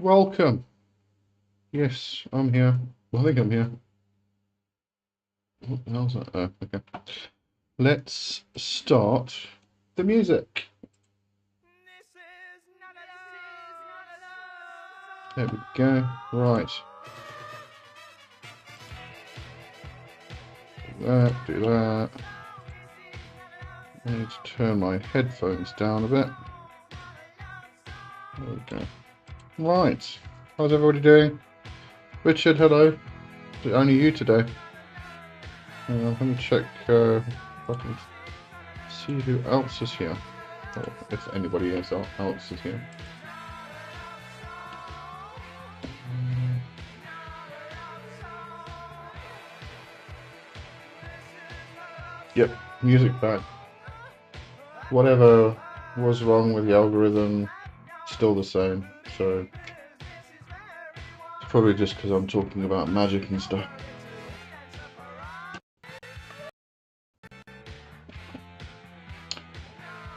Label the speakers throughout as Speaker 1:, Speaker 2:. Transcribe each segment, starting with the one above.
Speaker 1: Welcome. Yes, I'm here. Well, I think I'm here. What the hell's that? Oh, okay. Let's start the music. There we go. Right. Do that. I need to turn my headphones down a bit. There we go. Right. How's everybody doing? Richard, hello. Only you today. Let me check if I can see who else is here. Or if anybody else is here. Yep, music bad. Whatever was wrong with the algorithm, still the same. So it's probably just because I'm talking about magic and stuff.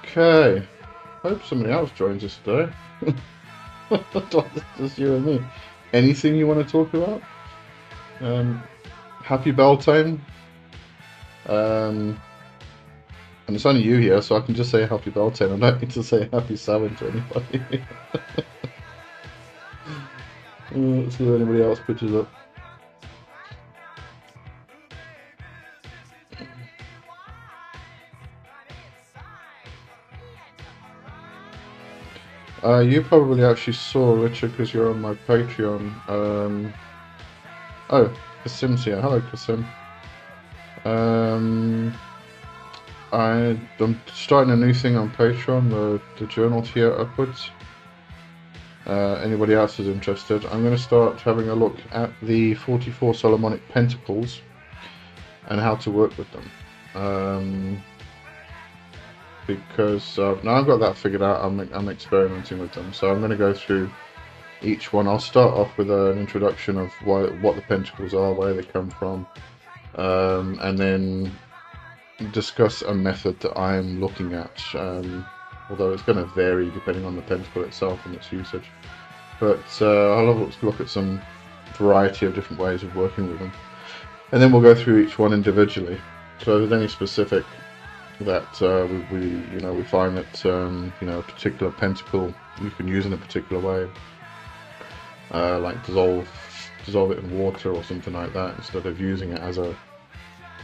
Speaker 1: Okay, hope somebody else joins us today. Just you and me. Anything you want to talk about? Happy Beltane. And it's only you here, so I can just say Happy Beltane. I don't need to say Happy Samhain to anybody. Let's see if anybody else pitches up. You probably actually saw Richard because you're on my Patreon. Oh, Kasim's here. Hello, Kasim. I'm starting a new thing on Patreon, the journal tier upwards. Anybody else is interested? I'm going to start having a look at the 44 Solomonic Pentacles and how to work with them. Because now I've got that figured out, I'm experimenting with them. So I'm going to go through each one. I'll start off with an introduction of what the Pentacles are, where they come from, and then discuss a method that I'm looking at, although it's going to vary depending on the pentacle itself and its usage. But I'll look at some variety of different ways of working with them, and then we'll go through each one individually. So if there's any specific that we find that a particular pentacle you can use in a particular way, like dissolve it in water or something like that, instead of using it as a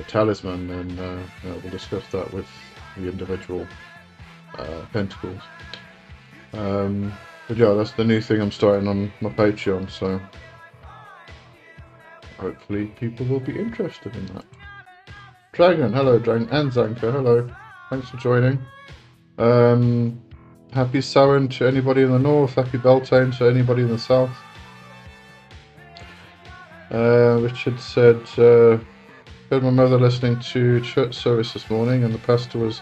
Speaker 1: talisman, then we'll discuss that with the individual pentacles. But yeah, that's the new thing I'm starting on my Patreon, so hopefully people will be interested in that. Dragon, hello Dragon, and Zanka, hello. Thanks for joining. Happy Samhain to anybody in the north, happy Beltane to anybody in the south. Richard said, heard my mother listening to church service this morning, and the pastor was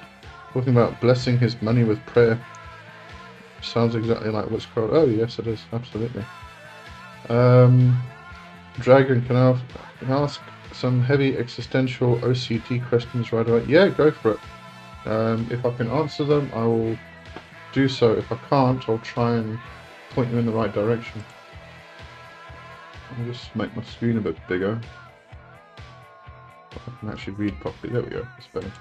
Speaker 1: talking about blessing his money with prayer. Sounds exactly like witchcraft. Oh yes, it is, absolutely. Dragon, can I ask some heavy existential OCD questions right away? Yeah, go for it. If I can answer them, I will do so. If I can't, I'll try and point you in the right direction. I'll just make my screen a bit bigger. I can actually read properly. There we go. That's better.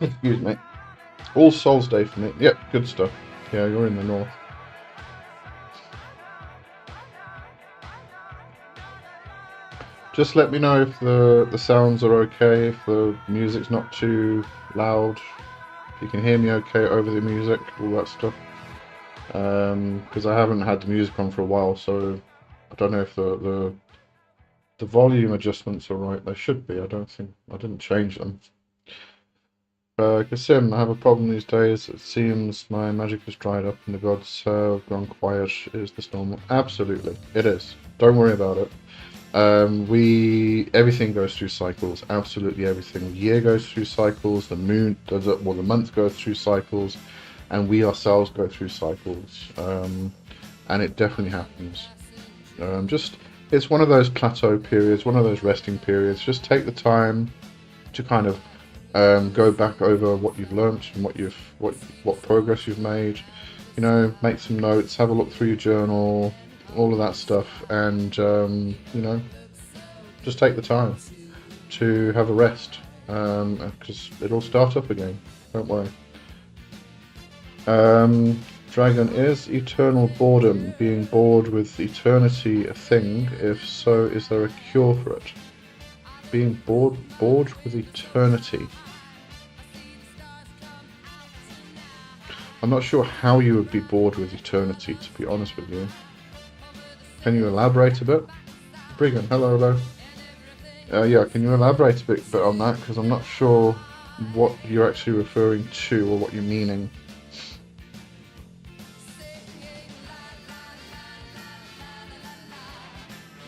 Speaker 1: Excuse me. All Souls Day for me. Yep, good stuff. Yeah, you're in the north. Just let me know if the sounds are okay, if the music's not too loud, if you can hear me okay over the music, all that stuff. Because I haven't had the music on for a while, so I don't know if the volume adjustments are right. They should be. I didn't change them. Kasim, I have a problem these days. It seems my magic has dried up and the gods have gone quiet. Is this normal? Absolutely, it is. Don't worry about it. Everything goes through cycles. Absolutely everything. The year goes through cycles. The moon does it. Well, the month goes through cycles, and we ourselves go through cycles. And it definitely happens. It's one of those plateau periods, one of those resting periods. Just take the time to kind of go back over what you've learnt and what progress you've made, you know, make some notes, have a look through your journal, all of that stuff, and you know, just take the time to have a rest, because it'll start up again. Don't worry. Dragon, is eternal boredom, being bored with eternity, a thing? If so, is there a cure for it? Being bored with eternity. I'm not sure how you would be bored with eternity, to be honest with you. Can you elaborate a bit? Brigand, hello. Yeah, can you elaborate a bit on that? Because I'm not sure what you're actually referring to or what you're meaning.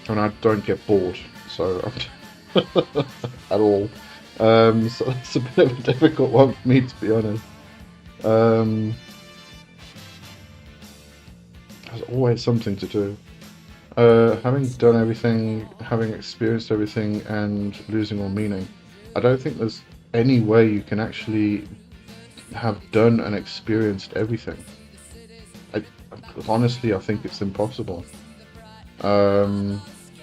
Speaker 1: And I don't get bored, so at all. So that's a bit of a difficult one for me, to be honest. There's always something to do. Having done everything, having experienced everything, and losing all meaning, I don't think there's any way you can actually have done and experienced everything. Honestly, I think it's impossible.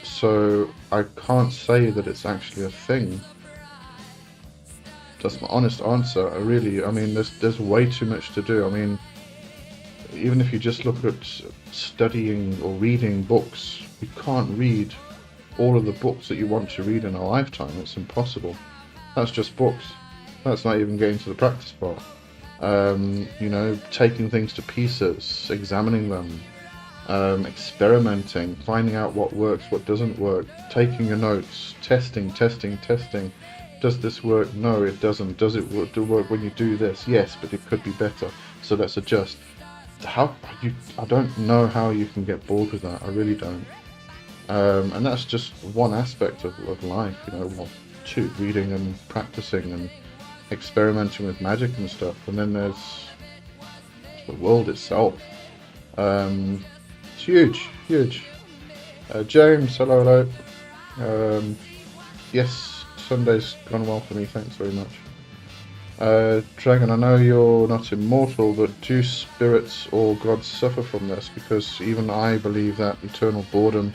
Speaker 1: So I can't say that it's actually a thing. That's my honest answer. I mean, there's way too much to do. I mean, even if you just look at studying or reading books, you can't read all of the books that you want to read in a lifetime. It's impossible. That's just books. That's not even getting to the practice part. You know, taking things to pieces, examining them, experimenting, finding out what works, what doesn't work, taking your notes, testing. Does this work? No, it doesn't. Does it work when you do this? Yes, but it could be better. So let's adjust. I don't know how you can get bored with that. I really don't. And that's just one aspect of life, you know, well, two, reading and practicing and experimenting with magic and stuff. And then there's the world itself. It's huge. James, hello. Yes, Sunday's gone well for me, thanks very much. Dragon, I know you're not immortal, but do spirits or gods suffer from this? Because even I believe that eternal boredom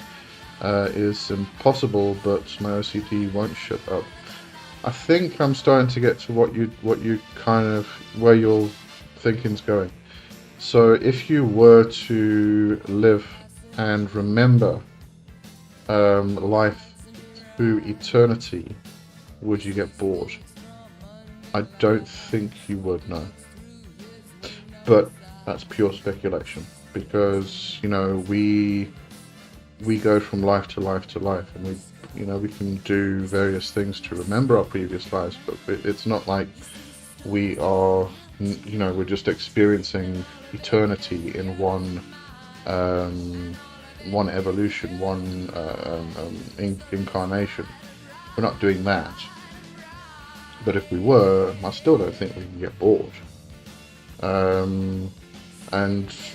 Speaker 1: is impossible, but my OCD won't shut up. I think I'm starting to get to what you kind of, where your thinking's going. So if you were to live and remember life through eternity, would you get bored? I don't think you would, no. But that's pure speculation, because, you know, we go from life to life to life, and we can do various things to remember our previous lives, but it's not like we are, you know, we're just experiencing eternity in one evolution, one incarnation. We're not doing that. But if we were, I still don't think we can get bored. And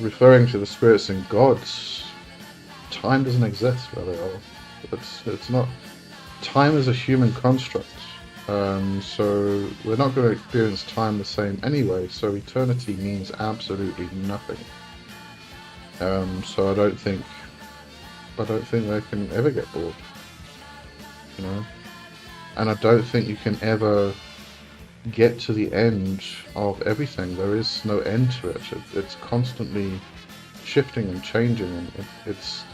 Speaker 1: referring to the spirits and gods, time doesn't exist where they are. It's not. Time is a human construct. So we're not going to experience time the same anyway. So eternity means absolutely nothing. So I don't think they can ever get bored. You know. And I don't think you can ever get to the end of everything. There is no end to it. It's constantly shifting and changing, and it's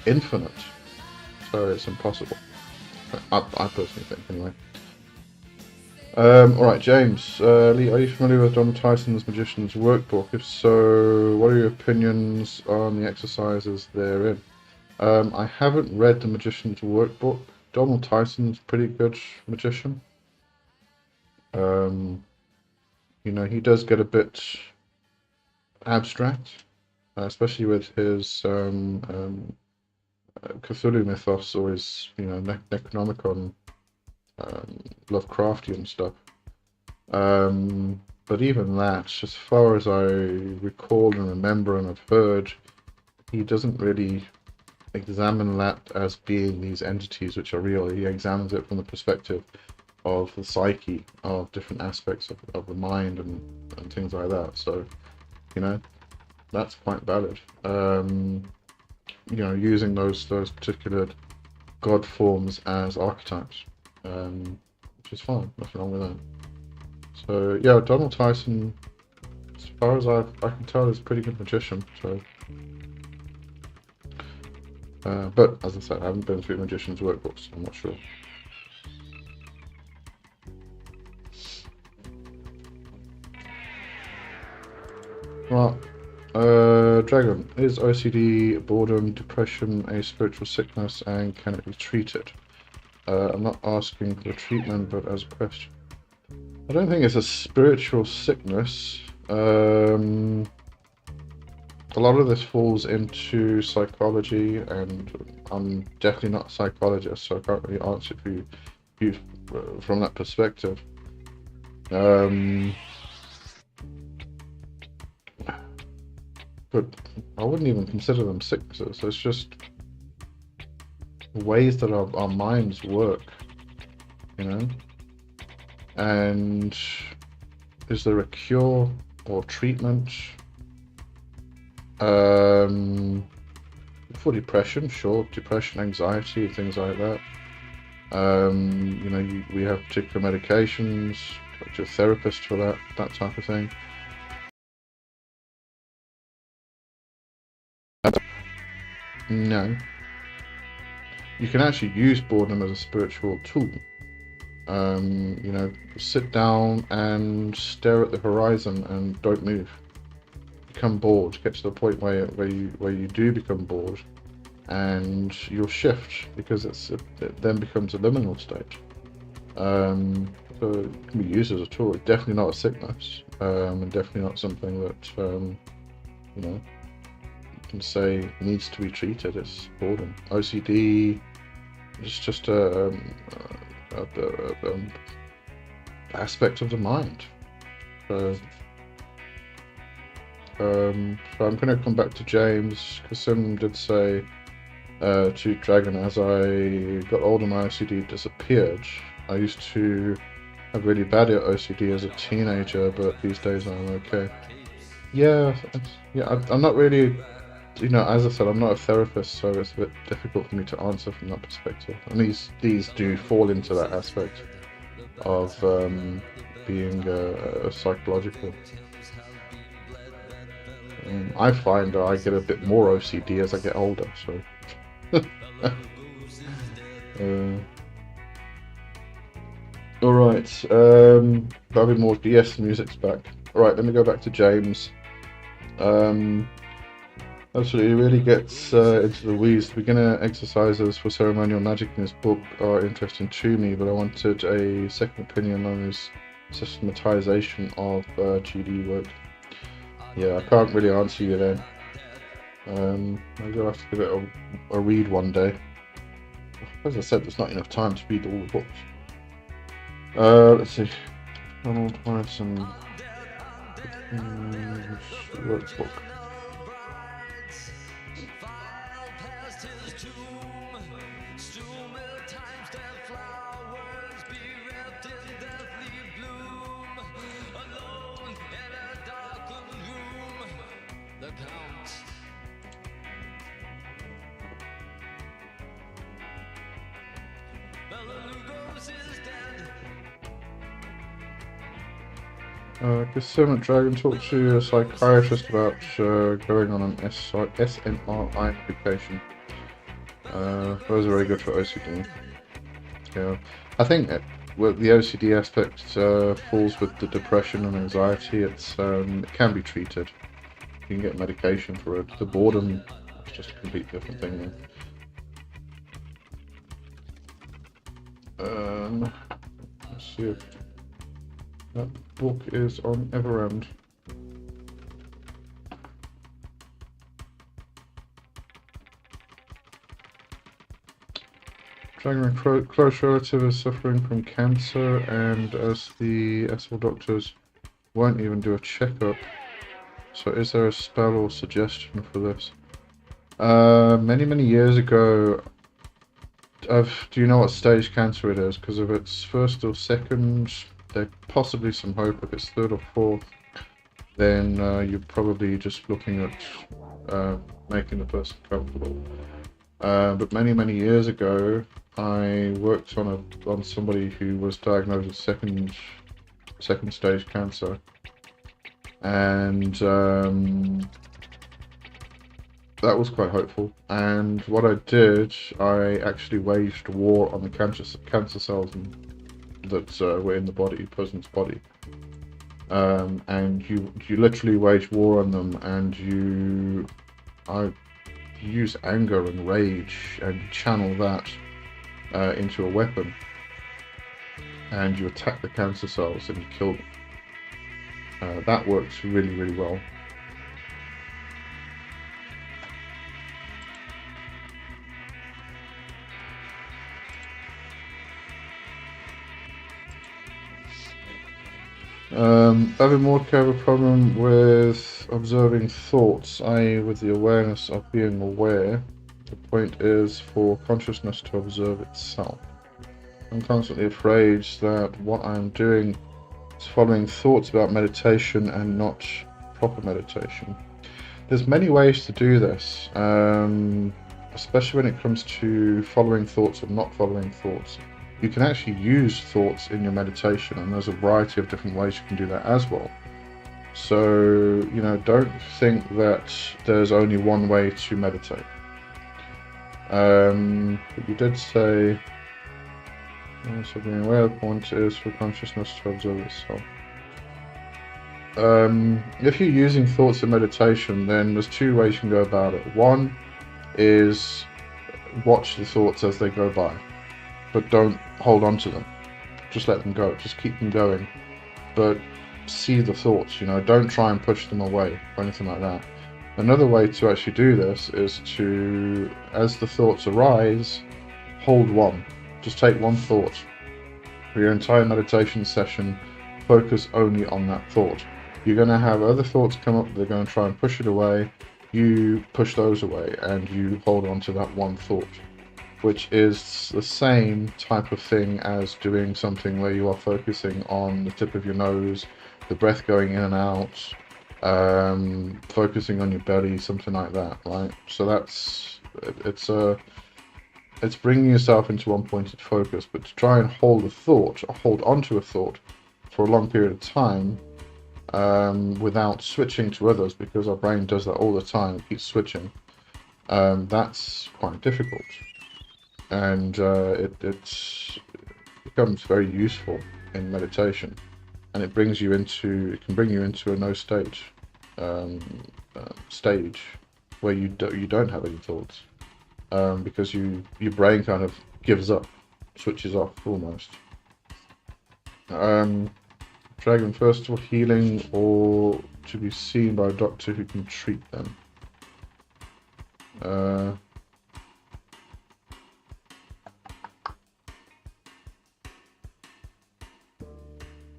Speaker 1: infinite. So it's impossible. I personally think, anyway. Alright, James. Lee, are you familiar with Donald Tyson's Magician's Workbook? If so, what are your opinions on the exercises therein? I haven't read the Magician's Workbook. Donald Tyson's a pretty good magician. You know, he does get a bit abstract, especially with his Cthulhu mythos, or his, you know, Necronomicon, Lovecraftian stuff. But even that, as far as I recall and remember and have heard, he doesn't really examine that as being these entities which are real. He examines it from the perspective of the psyche, of different aspects of the mind and things like that. So you know, that's quite valid. You know, using those particular god forms as archetypes, which is fine. Nothing wrong with that. So yeah, Donald Tyson, as far as I can tell, is a pretty good magician. So, but as I said, I haven't been through magician's workbooks, so I'm not sure. Right, Dragon, is OCD, boredom, depression a spiritual sickness, and can it be treated? I'm not asking for treatment, but as a question. I don't think it's a spiritual sickness. A lot of this falls into psychology, and I'm definitely not a psychologist, so I can't really answer for you from that perspective. But I wouldn't even consider them sicknesses. It's just ways that our minds work, you know? And is there a cure or treatment? For depression, sure. Depression, anxiety, things like that. You know, we have particular medications, go to a therapist for that type of thing. No. You can actually use boredom as a spiritual tool. You know, sit down and stare at the horizon and don't move. Become bored. Get to the point where you do become bored, and you'll shift, because it then becomes a liminal state. So it can be used as a tool. It's definitely not a sickness, and definitely not something that you know, you can say needs to be treated. It's boredom. OCD is just a aspect of the mind. So I'm going to come back to James, because someone did say to Dragon, as I got older, my OCD disappeared. I used to have really bad OCD as a teenager, but these days I'm okay. Yeah, I'm not really, you know, as I said, I'm not a therapist, so it's a bit difficult for me to answer from that perspective. And these do fall into that aspect of being psychological. I find that I get a bit more OCD as I get older, so. Alright, that'll be more. Yes, the music's back. Alright, let me go back to James. Absolutely, really gets into the weeds. The beginner exercises for ceremonial magic in his book are interesting to me, but I wanted a second opinion on his systematization of GD work. Yeah, I can't really answer you there. Maybe I'll have to give it a read one day. As I said, there's not enough time to read all the books. Let's see. Donald Tyson workbook. Discernment Dragon, talk to a psychiatrist about going on an SNRI medication. Those are very good for OCD. Yeah, I think well, the OCD aspect falls with the depression and anxiety. It can be treated. You can get medication for it. The boredom is just a completely different thing. Let's see if that book is on Everend. Dragon, a close relative is suffering from cancer, and as the SL doctors won't even do a checkup. So is there a spell or suggestion for this? Many years ago, do you know what stage cancer it is? Because if it's first or second, there's possibly some hope. If it's third or fourth, then you're probably just looking at making the person comfortable. But many years ago, I worked on somebody who was diagnosed with second stage cancer, and that was quite hopeful. And what I did, I actually waged war on the cancer cells that were in the person's body. And you literally wage war on them, and I use anger and rage and channel that into a weapon, and you attack the cancer cells and you kill them. That works really well. Having more have a problem with observing thoughts, i.e. with the awareness of being aware. The point is for consciousness to observe itself. I'm constantly afraid that what I'm doing is following thoughts about meditation and not proper meditation. There's many ways to do this, especially when it comes to following thoughts or not following thoughts. You can actually use thoughts in your meditation, and there's a variety of different ways you can do that as well. So, don't think that there's only one way to meditate. But you did say, so being aware of the point is for consciousness to observe itself. If you're using thoughts in meditation, then there's two ways you can go about it. One is watch the thoughts as they go by, but don't hold on to them. Just let them go. Just keep them going. But see the thoughts, don't try and push them away or anything like that. Another way to actually do this is to, as the thoughts arise, hold one. Just take one thought. For your entire meditation session, focus only on that thought. You're going to have other thoughts come up, they're going to try and push it away. You push those away and you hold on to that one thought, which is the same type of thing as doing something where you are focusing on the tip of your nose, the breath going in and out, focusing on your belly, something like that, right? So it's bringing yourself into one pointed focus, but to try and hold a thought, or hold onto a thought for a long period of time, without switching to others, because our brain does that all the time, it keeps switching, that's quite difficult. And it becomes very useful in meditation, and it can bring you into a no stage where you don't have any thoughts, because your brain kind of gives up, switches off almost. Dragon, first of all, healing or to be seen by a doctor who can treat them.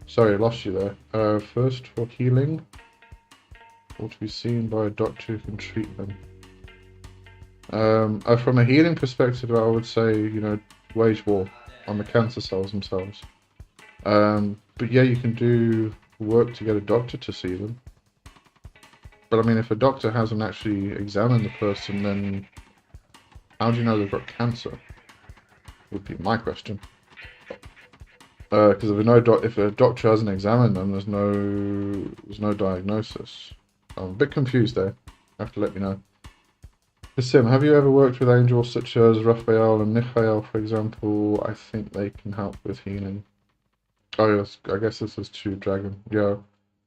Speaker 1: Sorry, I lost you there. First for healing, or to be seen by a doctor who can treat them. From a healing perspective, I would say, wage war on the cancer cells themselves. But yeah, you can do work to get a doctor to see them. But I mean, if a doctor hasn't actually examined the person, then how do you know they've got cancer? Would be my question. Because if a doctor hasn't examined them, there's no diagnosis. I'm a bit confused there. You have to let me know. Sim, have you ever worked with angels such as Raphael and Michael, for example? I think they can help with healing. Oh yes, I guess this is to Dragon. Yeah,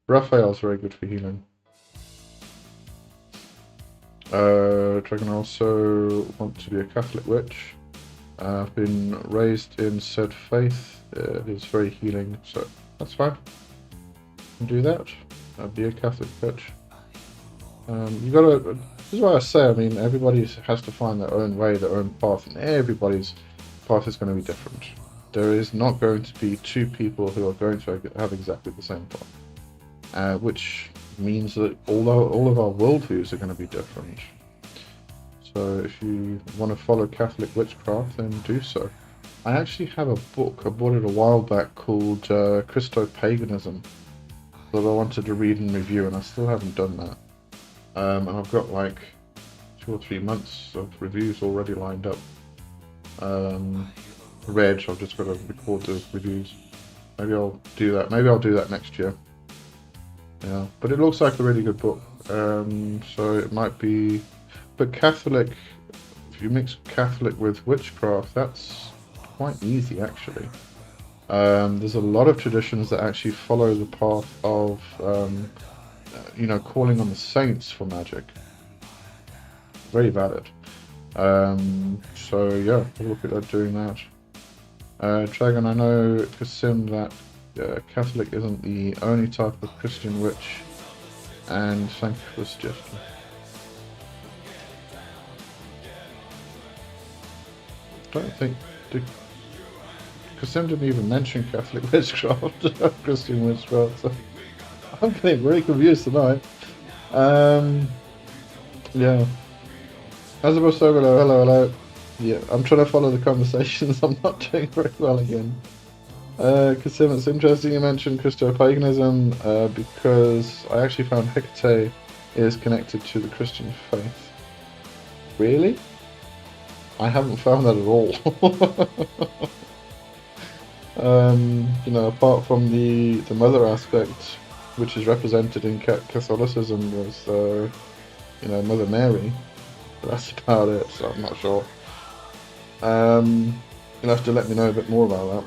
Speaker 1: Raphael's very good for healing. Dragon also want to be a Catholic witch. I've been raised in said faith. It is very healing, so that's fine. You can do that. Be a Catholic witch. This is why I say, I mean, everybody has to find their own way, their own path, and everybody's path is going to be different. There is not going to be two people who are going to have exactly the same path, which means that all of our worldviews are going to be different. So if you want to follow Catholic witchcraft, then do so. I actually have a book, I bought it a while back, called Christo-Paganism. that I wanted to read and review, and I still haven't done that. And I've got like 2 or 3 months of reviews already lined up. Read, I've just got to record the reviews. Maybe I'll do that. Maybe I'll do that next year. Yeah, but it looks like a really good book. So it might be. But Catholic, if you mix Catholic with witchcraft, that's quite easy actually. There's a lot of traditions that actually follow the path of, calling on the saints for magic. Very valid. So yeah, we'll look at that doing that. Dragon, I know, Kasim, that Catholic isn't the only type of Christian witch, and thank you for the suggestion. I don't think Kasim didn't even mention Catholic witchcraft, Christian witchcraft, so I'm getting very confused tonight. Yeah. As opposed to hello. Yeah, I'm trying to follow the conversations. I'm not doing very well again. Kasim, it's interesting you mentioned Christo-paganism, because I actually found Hecate is connected to the Christian faith. Really? I haven't found that at all. Apart from the mother aspect, which is represented in Catholicism as, Mother Mary. But that's about it, so I'm not sure. You'll have to let me know a bit more about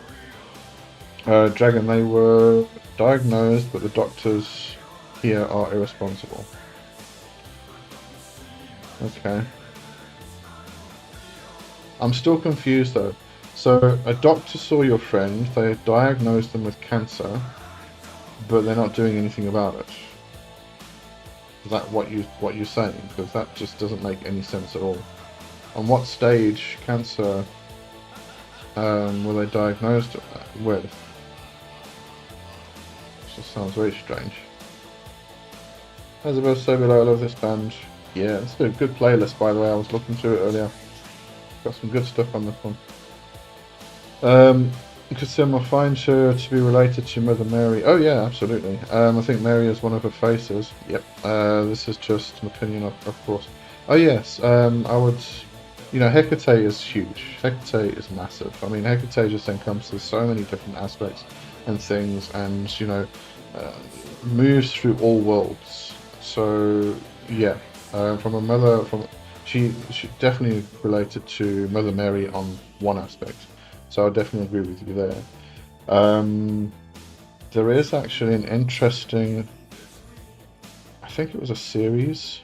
Speaker 1: that. Dragon, they were diagnosed, but the doctors here are irresponsible. Okay. I'm still confused though. So a doctor saw your friend, they diagnosed them with cancer, but they're not doing anything about it. Is that what you're saying? Because that just doesn't make any sense at all. On what stage cancer were they diagnosed with? This just sounds very strange. As opposed to say below, I love this band. Yeah, it's a good playlist, by the way. I was looking through it earlier. Got some good stuff on this one. Kasim, I find her to be related to Mother Mary. Oh yeah, absolutely. I think Mary is one of her faces. Yep. This is just an opinion, of course. Oh yes. I would. Hecate is huge. Hecate is massive. I mean, Hecate just encompasses so many different aspects and things, and moves through all worlds. So yeah, she definitely related to Mother Mary on one aspect. So I definitely agree with you there. There is actually an interesting. I think it was a series.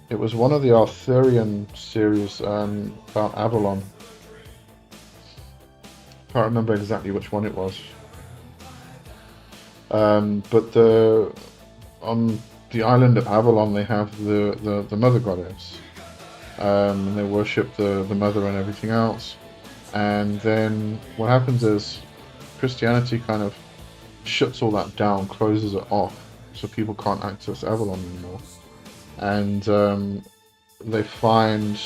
Speaker 1: It was one of the Arthurian series about Avalon. Can't remember exactly which one it was. But on the island of Avalon, they have the Mother Goddess. And they worship the Mother and everything else. And then what happens is Christianity kind of shuts all that down, closes it off, so people can't access Avalon anymore. And they find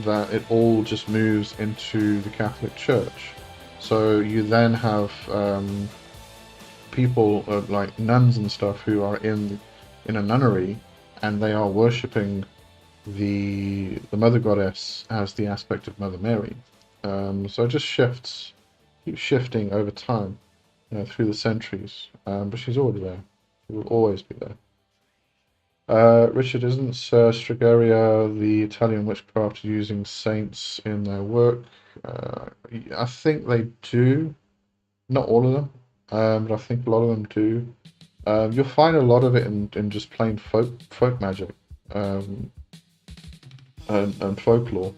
Speaker 1: that it all just moves into the Catholic Church. So you then have people like nuns and stuff who are in a nunnery, and they are worshipping the Mother Goddess as the aspect of Mother Mary. So it just keeps shifting over time, through the centuries. But she's already there. She will always be there. Richard, isn't Strigaria the Italian witchcraft using saints in their work? I think they do. Not all of them, but I think a lot of them do. You'll find a lot of it in just plain folk magic and folklore,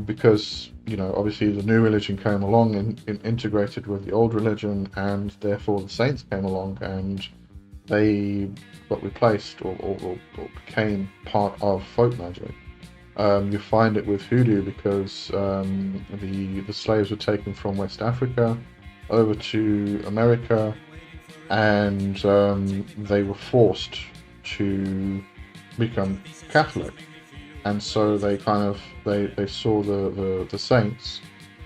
Speaker 1: because obviously the new religion came along and integrated with the old religion, and therefore the saints came along and they got replaced or became part of folk magic. You find it with hoodoo because the slaves were taken from West Africa over to America, and they were forced to become Catholic. And so they they saw the saints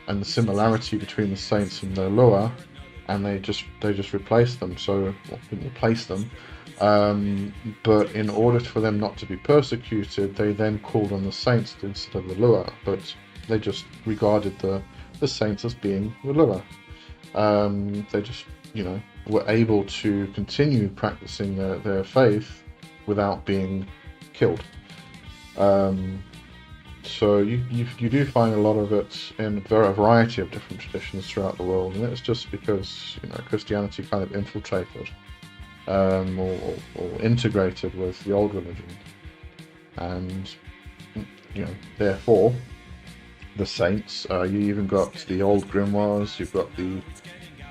Speaker 1: and the similarity between the saints and their Loa, and they just replaced them. So, well, didn't replace them, but in order for them not to be persecuted, they then called on the saints instead of the Lua. But they just regarded the saints as being the Lua. They just, were able to continue practicing their faith without being killed. So you do find a lot of it in a variety of different traditions throughout the world, and it's just because Christianity kind of infiltrated or integrated with the old religion, and therefore the saints. You even got the old grimoires. You've got the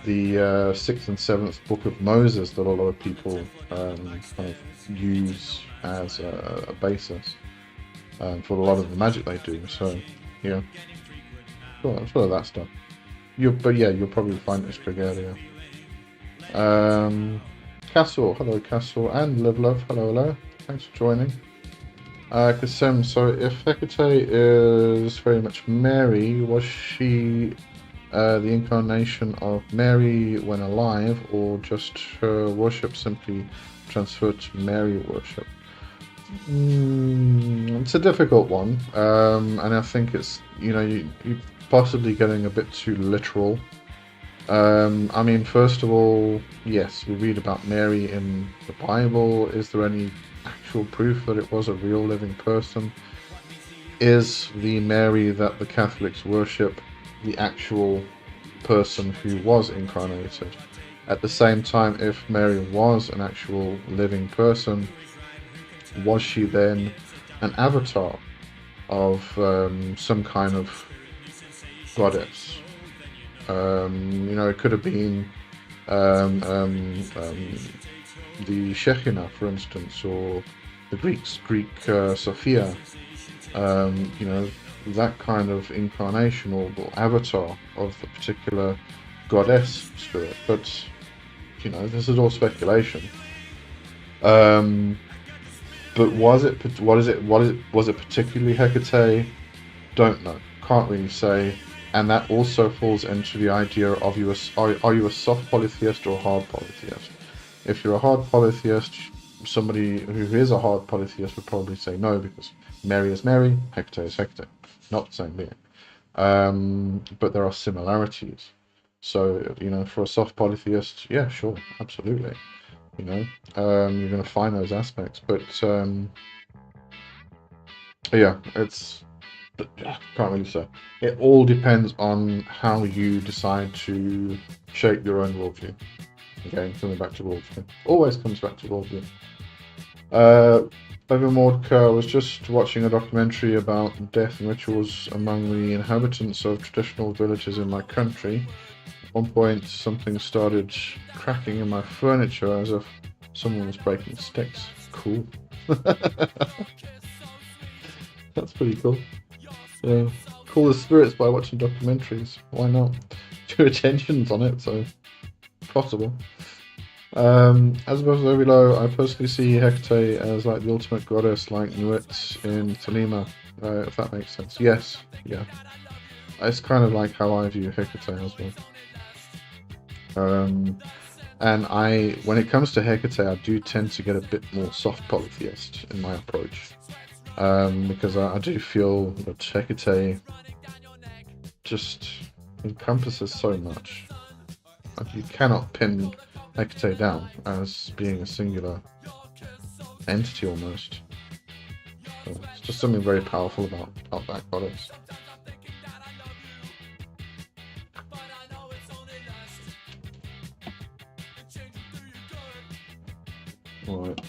Speaker 1: 6th and 7th book of Moses that a lot of people kind of use as a basis for a lot of the magic they do. So yeah, full of that stuff. You'll probably find this Gregaria. Castle, hello Castle, and Love, hello. Thanks for joining. Kasem, so if Hecate is very much Mary, was she the incarnation of Mary when alive, or just her worship simply transferred to Mary worship? It's a difficult one, and I think it's you're possibly getting a bit too literal. I mean, first of all, yes, we read about Mary in the Bible. Is there any actual proof that it was a real living person? Is the Mary that the Catholics worship the actual person who was incarnated? At the same time, if Mary was an actual living person, was she then an avatar of some kind of goddess? It could have been the Shekinah, for instance, or the Greek Sophia. That kind of incarnation or avatar of the particular goddess spirit. But this is all speculation. But was it particularly Hecate? Don't know. Can't really say. And that also falls into the idea of are you a soft polytheist or a hard polytheist? If you're a hard polytheist, somebody who is a hard polytheist would probably say no, because Mary is Mary, Hecate is Hecate, not the same being. But there are similarities. So for a soft polytheist, yeah, sure, absolutely. You're going to find those aspects, but can't really say. It all depends on how you decide to shape your own worldview. Again, coming back to worldview. Always comes back to worldview. Over Mordka, I was just watching a documentary about death and rituals among the inhabitants of traditional villages in my country. At one point, something started cracking in my furniture as if someone was breaking sticks. Cool. That's pretty cool. Cool the spirits by watching documentaries. Why not? Do attentions on it, so possible. As above so below, I personally see Hecate as like the ultimate goddess, like Nuit in Thelema, if that makes sense. Yes, yeah. It's kind of like how I view Hecate as well. And when it comes to Hecate, I do tend to get a bit more soft polytheist in my approach. Because I do feel that Hecate just encompasses so much. Like, you cannot pin Hecate down as being a singular entity almost. So it's just something very powerful about that goddess. Alright.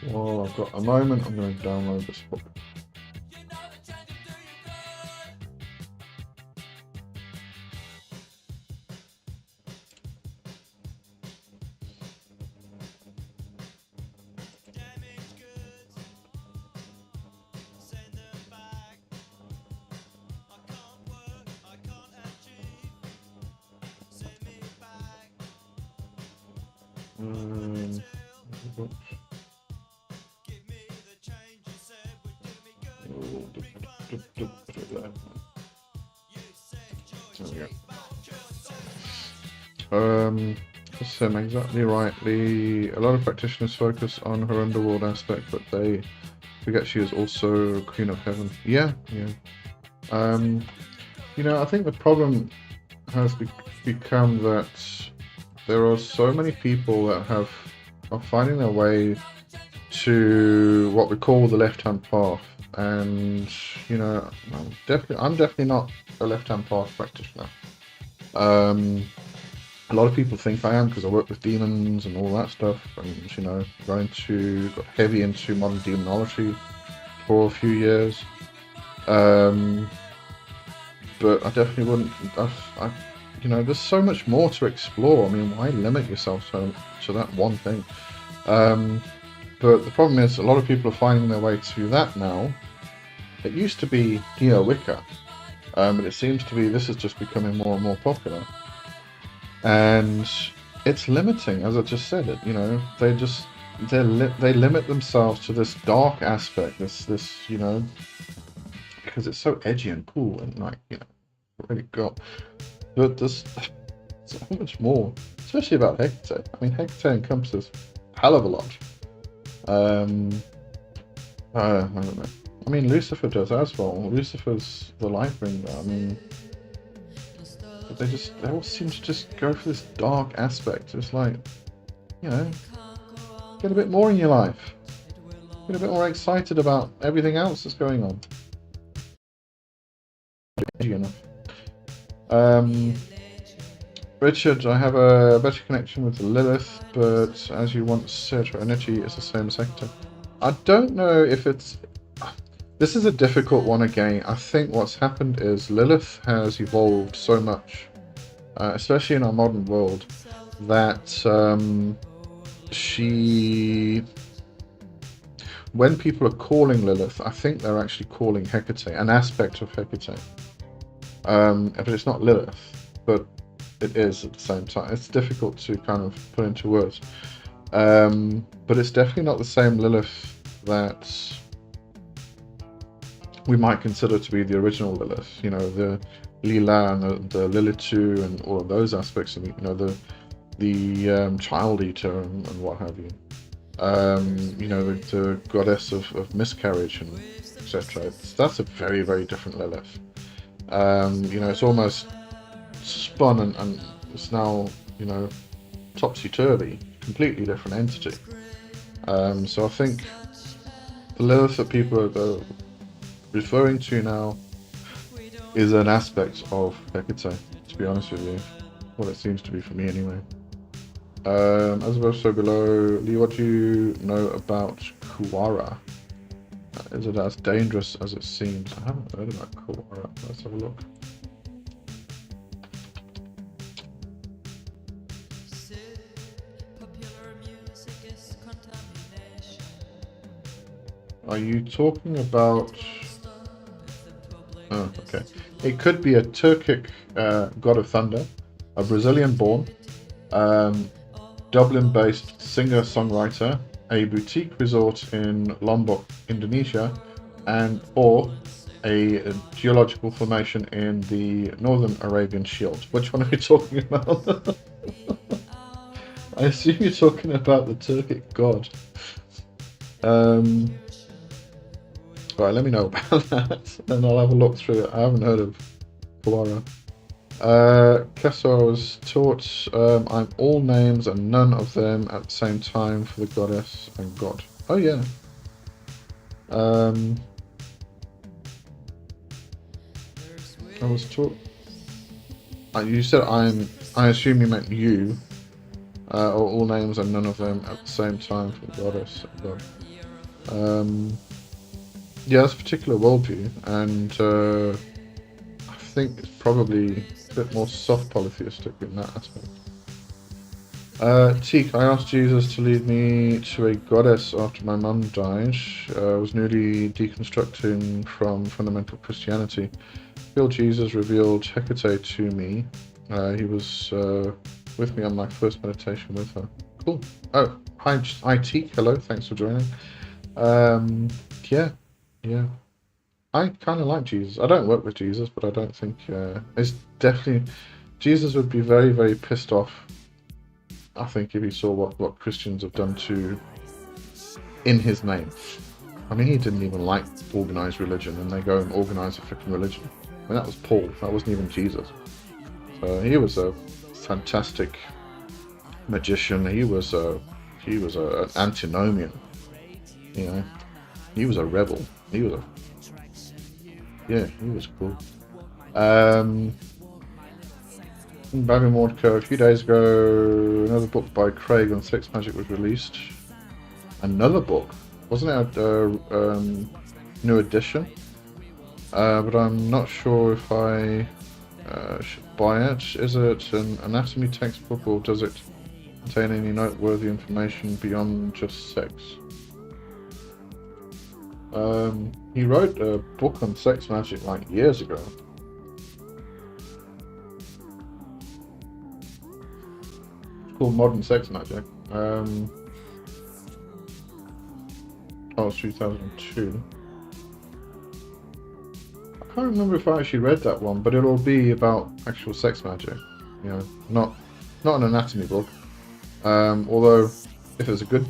Speaker 1: Well, I've got a moment, I'm going to download this book. There we go. Listen, exactly rightly. A lot of practitioners focus on her underworld aspect, but they forget she is also Queen of Heaven. Yeah, yeah. I think the problem has become that there are so many people that are finding their way to what we call the left-hand path, and I'm definitely not a left-hand path practitioner. A lot of people think I am because I work with demons and all that stuff, and got heavy into modern demonology for a few years. But I definitely wouldn't. There's so much more to explore. I mean, why limit yourself to that one thing? But the problem is, a lot of people are finding their way to that now. It used to be Wicca, but it seems to be this is just becoming more and more popular, and it's limiting. As I just said, they limit themselves to this dark aspect, this because it's so edgy and cool and really got. But there's so much more, especially about Hecate. I mean, Hecate encompasses a hell of a lot. I don't know. I mean, Lucifer does as well. Lucifer's the light bringer. I mean, but they all seem to just go for this dark aspect. It's like, get a bit more in your life. Get a bit more excited about everything else that's going on. Enough. Richard, I have a better connection with Lilith, but as you once said, her energy is the same as Hector. I don't know if it's... This is a difficult one again. I think what's happened is Lilith has evolved so much, especially in our modern world, that when people are calling Lilith, I think they're actually calling Hecate, an aspect of Hecate. But it's not Lilith, but it is at the same time. It's difficult to kind of put into words. But it's definitely not the same Lilith that we might consider to be the original Lilith. The Lila and the Lilitu and all of those aspects of the Child Eater and what have you. The goddess of miscarriage and etc. That's a very, very different Lilith. It's almost spun and it's now, topsy-turvy, completely different entity. So I think the Lilith that people are referring to now is an aspect of Hecate, to be honest with you. Well, it seems to be for me anyway. As above, so below. Lee, what do you know about Kuwara? Is it as dangerous as it seems? I haven't heard about Kuwara. Let's have a look. Are you talking about... Oh, okay. It could be a Turkic god of thunder, a Brazilian-born, Dublin-based singer-songwriter, a boutique resort in Lombok, Indonesia, or a geological formation in the Northern Arabian Shield. Which one are you talking about? I assume you're talking about the Turkic god. Right, let me know about that, and I'll have a look through it. I haven't heard of Kuwara. Kessa was taught I'm all names and none of them at the same time for the goddess and god. Oh yeah. I was taught... you said I assume you meant you. Or all names and none of them at the same time for the goddess and god. Yeah, that's a particular worldview, and I think it's probably a bit more soft polytheistic in that aspect. Teak, I asked Jesus to lead me to a goddess after my mum died. I was newly deconstructing from fundamental Christianity. I feel Jesus revealed Hecate to me. He was with me on my first meditation with her. Cool. Oh, hi Teak, hello, thanks for joining. Yeah, I kind of like Jesus. I don't work with Jesus, but I don't think it's definitely... Jesus would be very, very pissed off, I think, if he saw what Christians have done to in his name. I mean, he didn't even like organized religion, and they go and organize a freaking religion. I mean, that was Paul. That wasn't even Jesus. So he was a fantastic magician. He was an antinomian. You know, he was a rebel. He was cool. Barry Mordecai, a few days ago, another book by Craig on sex magic was released. Another book, wasn't it a new edition? But I'm not sure if I should buy it. Is it an anatomy textbook, or does it contain any noteworthy information beyond just sex? He wrote a book on sex magic like years ago. It's called Modern Sex Magic. It's 2002. I can't remember if I actually read that one, but it'll be about actual sex magic. You know, not an anatomy book. Although, if it's a good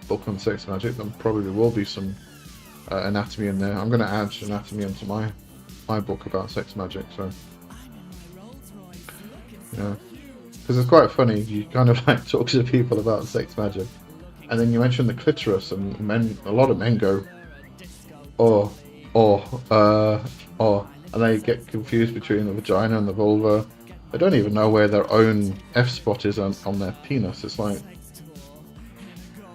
Speaker 1: book on sex magic, then probably will be some anatomy in there. I'm going to add anatomy into my book about sex magic. So, yeah, because it's quite funny. You kind of like talk to people about sex magic, and then you mention the clitoris, and a lot of men go, and they get confused between the vagina and the vulva. They don't even know where their own F-spot is on their penis. It's like,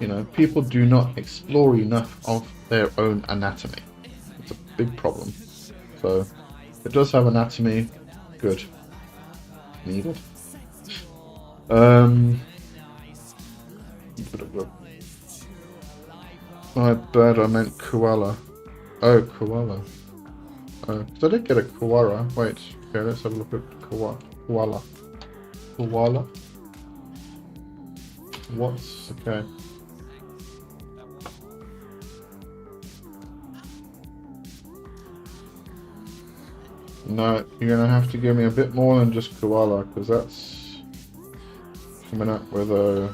Speaker 1: you know, people do not explore enough of their own anatomy. It's a big problem. So, it does have anatomy. Good. Needed. My bad, I meant koala. Oh, koala. So I did get a koala. Wait, okay, let's have a look at koala. Koala. What's okay? No, you're gonna have to give me a bit more than just koala, because that's coming up with a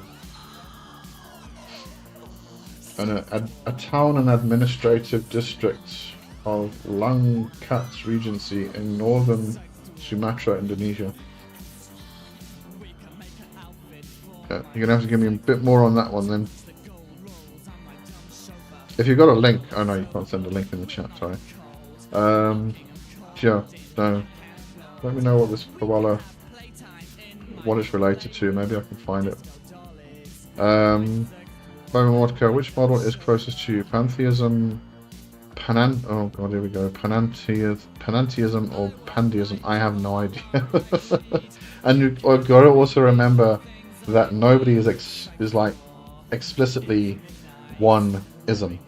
Speaker 1: town and administrative district of Langkat Regency in northern Sumatra, Indonesia. Yeah, you're gonna have to give me a bit more on that one then. If you've got a link, oh no, you can't send a link in the chat, sorry. Yeah, no. Let me know what this koala, what it's related to. Maybe I can find it. Which model is closest to you? Pantheism, oh god, here we go. Panentheism or pandeism? I have no idea. And you've got to also remember that nobody is like explicitly one ism.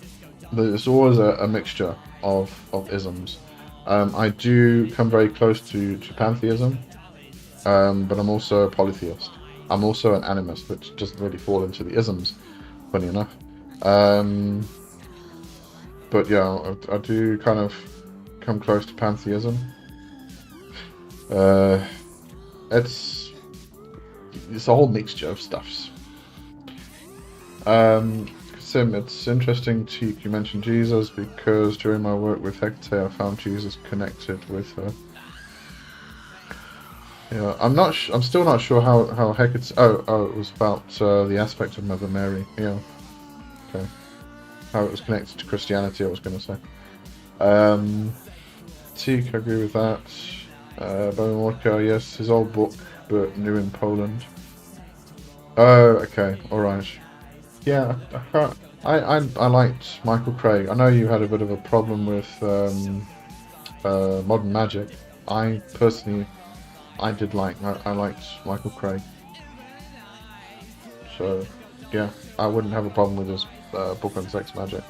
Speaker 1: There's always a mixture of isms. I do come very close to pantheism, but I'm also a polytheist. I'm also an animist, which doesn't really fall into the isms, funny enough. But yeah, I do kind of come close to pantheism. It's a whole mixture of stuffs. Sim, it's interesting you mentioned Jesus, because during my work with Hecate, I found Jesus connected with her. Yeah, I'm still not sure how Hecate. Oh, it was about the aspect of Mother Mary. Yeah, okay. How it was connected to Christianity, I was going to say. Teak, I agree with that. Barry Mordecai, yes, his old book, but new in Poland. Oh, okay, alright. Yeah, I liked Michael Craig. I know you had a bit of a problem with modern magic. I liked Michael Craig. So, yeah, I wouldn't have a problem with his book on sex magic.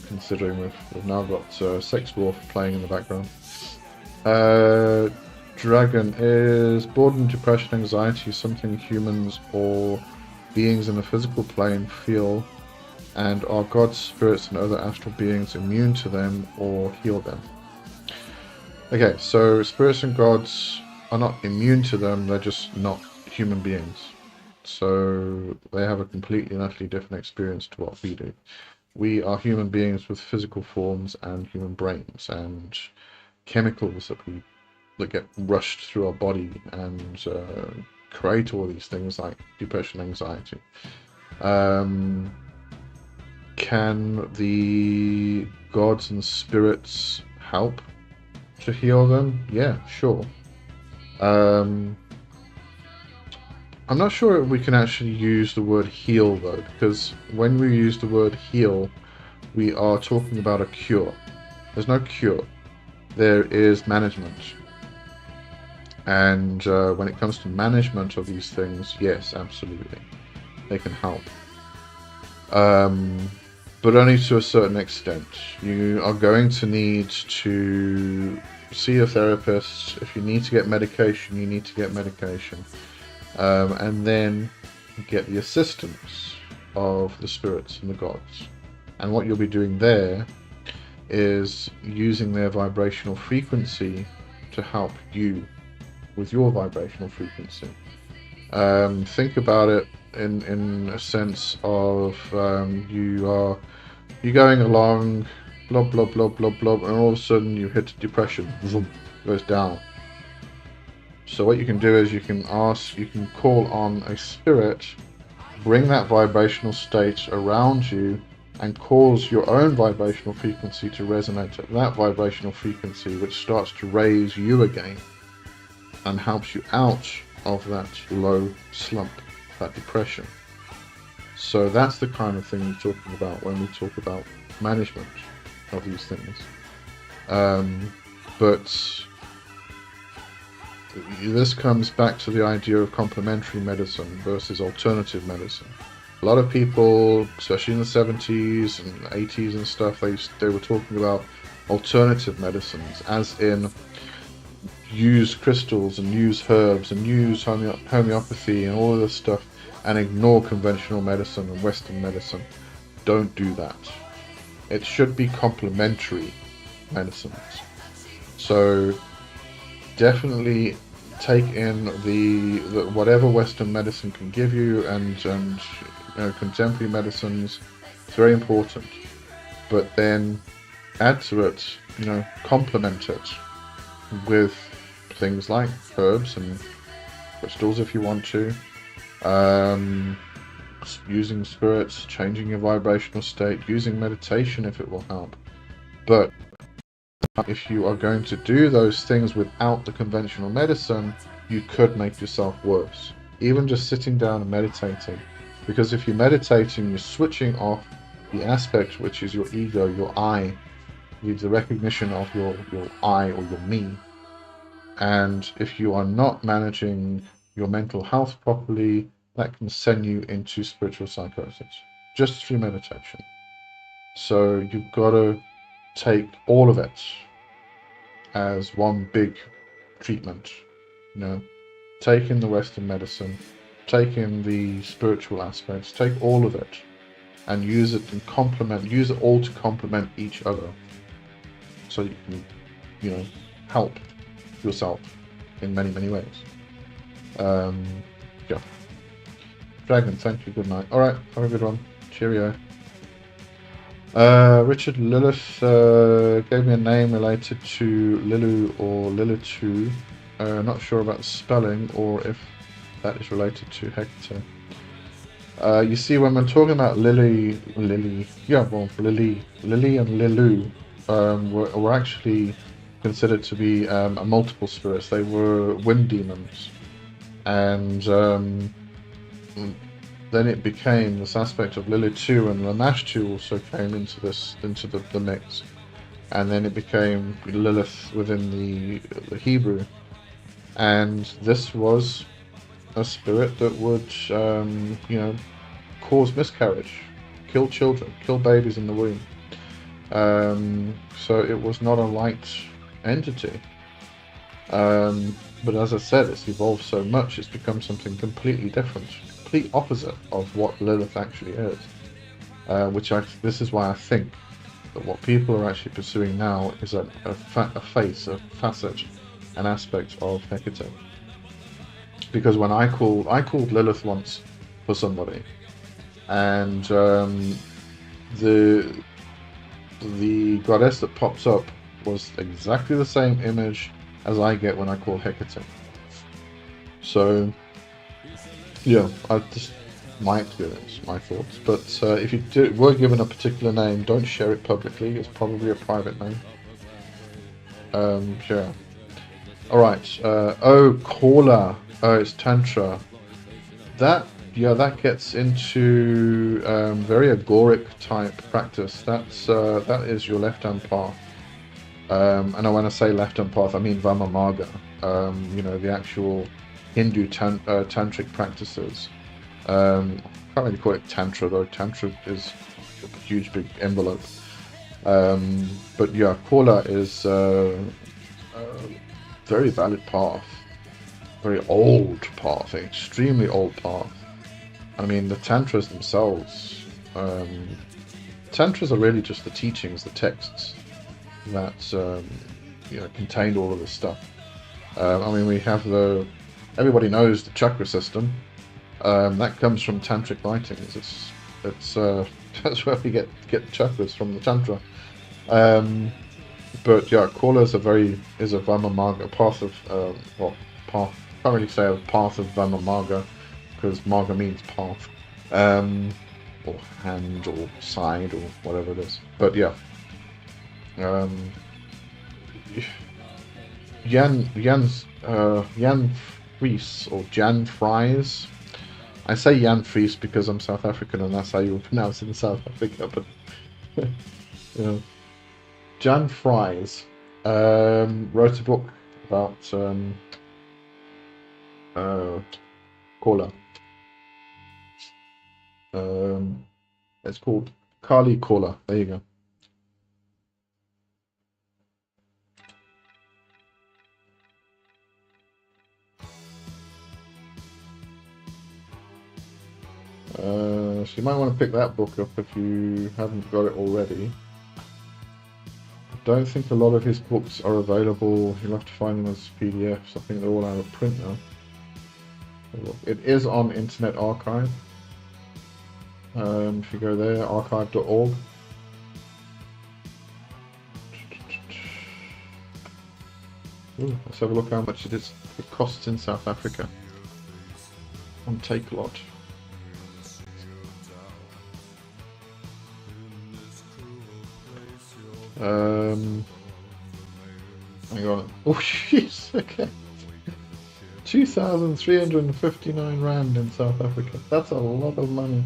Speaker 1: Considering we've now got Sex Dwarf playing in the background. Dragon, is boredom, depression, anxiety something humans or beings in the physical plane feel, and are gods, spirits and other astral beings immune to them or heal them? Okay, so spirits and gods are not immune to them, they're just not human beings. So they have a completely and utterly different experience to what we do. We are human beings with physical forms and human brains and chemicals that get rushed through our body and create all these things like depression, anxiety. Can the gods and spirits help to heal them? Yeah, sure. I'm not sure if we can actually use the word heal though, because when we use the word heal, we are talking about a cure. There's no cure. There is management. And when it comes to management of these things, yes, absolutely, they can help. But only to a certain extent. You are going to need to see a therapist. If you need to get medication, you need to get medication. And then get the assistance of the spirits and the gods. And what you'll be doing there is using their vibrational frequency to help you with your vibrational frequency. Think about it in a sense of you're going along, blob blob blob blob blob, and all of a sudden you hit depression, zoom, goes down. So what you can do is you can call on a spirit, bring that vibrational state around you, and cause your own vibrational frequency to resonate at that vibrational frequency, which starts to raise you again and helps you out of that low slump, that depression. So that's the kind of thing we're talking about when we talk about management of these things. But this comes back to the idea of complementary medicine versus alternative medicine. A lot of people, especially in the 70s and 80s and stuff, they were talking about alternative medicines, as in use crystals and use herbs and use homeopathy and all of this stuff, and ignore conventional medicine and Western medicine. Don't do that. It should be complementary medicines. So definitely take in the whatever Western medicine can give you, and contemporary medicines. It's very important, but then add to it, complement it with things like herbs and crystals if you want to, using spirits, changing your vibrational state, using meditation if it will help. But if you are going to do those things without the conventional medicine, you could make yourself worse. Even just sitting down and meditating. Because if you're meditating, you're switching off the aspect which is your ego, your I, the recognition of your I or your me. And if you are not managing your mental health properly, that can send you into spiritual psychosis, just through meditation. So you've got to take all of it as one big treatment. Take in the Western medicine, take in the spiritual aspects, take all of it and use it all to complement each other, so you can help yourself in many, many ways. Yeah. Dragon, thank you, good night. Alright, have a good one. Cheerio. Richard Lilith gave me a name related to Lilu or Lilitu. Not sure about the spelling or if that is related to Hector. You see, when we're talking about Lily and Lilu were actually considered to be multiple spirits. They were wind demons, and then it became this aspect of Lilitu, and Lamashtu also came into the mix, and then it became Lilith within the Hebrew, and this was a spirit that would cause miscarriage, kill children, kill babies in the womb. So it was not a light entity. But as I said, it's evolved so much, it's become something completely different, complete opposite of what Lilith actually is. This is why I think But what people are actually pursuing now is a facet, an aspect of Hecate. Because when I called Lilith once for somebody, and the goddess that pops up was exactly the same image as I get when I call Hecate. So, yeah, my experience, my thoughts. But if you were given a particular name, don't share it publicly. It's probably a private name. Yeah. Alright, Caller. It's Tantra. That gets into very agoric type practice. That is your left-hand path. And when I say left-hand path, I mean Vama Marga. The actual Hindu tantric practices. I can't really call it Tantra though. Tantra is a huge big envelope. But yeah, Caller is very valid path, very old path, extremely old path. I mean, the tantras themselves, tantras are really just the teachings, the texts that contained all of this stuff. I mean, we have everybody knows the chakra system. That comes from tantric writings. It's that's where we get chakras from, the tantra. But yeah, Caller is a Vama Marga, path of path. Can't really say a path of Vama Marga because Marga means path, or hand or side or whatever it is. But yeah, Jan Fries or Jan Fries. I say Jan Fries because I'm South African and that's how you would pronounce it in South Africa. But Jan Fries wrote a book about Caller. It's called Kali Caller. There you go. So you might want to pick that book up if you haven't got it already. I don't think a lot of his books are available. You'll have to find them as PDFs. I think they're all out of print now. It is on Internet Archive. If you go there, archive.org. Let's have a look how much it costs in South Africa on Takealot. Hang on. Oh, jeez. Okay. 2,359 rand in South Africa. That's a lot of money.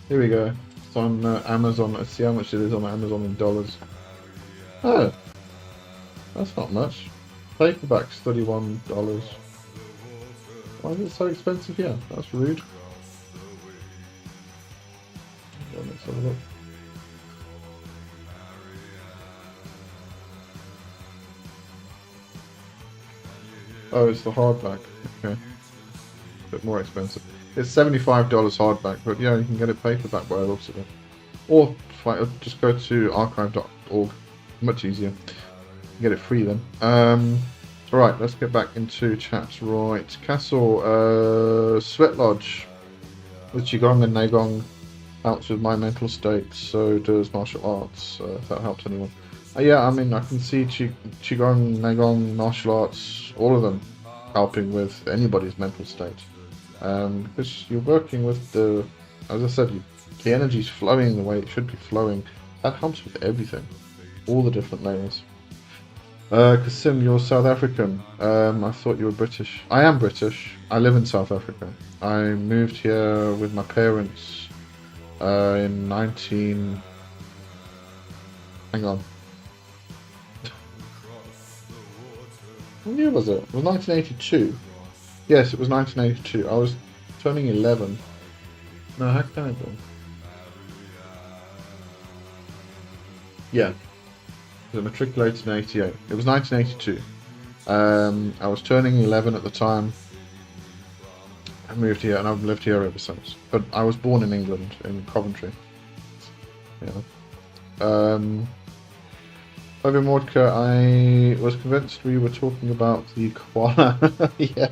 Speaker 1: Here we go. It's on Amazon. Let's see how much it is on Amazon in dollars. Oh, that's not much. Paperback's $31. Why is it so expensive here? That's rude. Let's have a look. Oh, it's the hardback. Okay. A bit more expensive. It's $75 hardback, but yeah, you can get it paperback by the looks of it. Or just go to archive.org. Much easier. You can get it free then. Alright, let's get back into chat. Right. Castle, Sweat Lodge. With Qigong and Neigong helps with my mental state, so does martial arts, if that helps anyone. Yeah, I mean, I can see Qigong, Neigong, martial arts, all of them helping with anybody's mental state. Because you're working with as I said, the energy's flowing the way it should be flowing. That helps with everything, all the different layers. Kasim, you're South African. I thought you were British. I am British. I live in South Africa. I moved here with my parents in Hang on. What year was it? It was 1982. Yes, it was 1982. I was turning 11. No, how can I go? Yeah. I matriculated in 88. It was 1982. I was turning 11 at the time. I moved here and I've lived here ever since. But I was born in England, in Coventry. Yeah. Over Mordka, I was convinced we were talking about the koala. Yeah,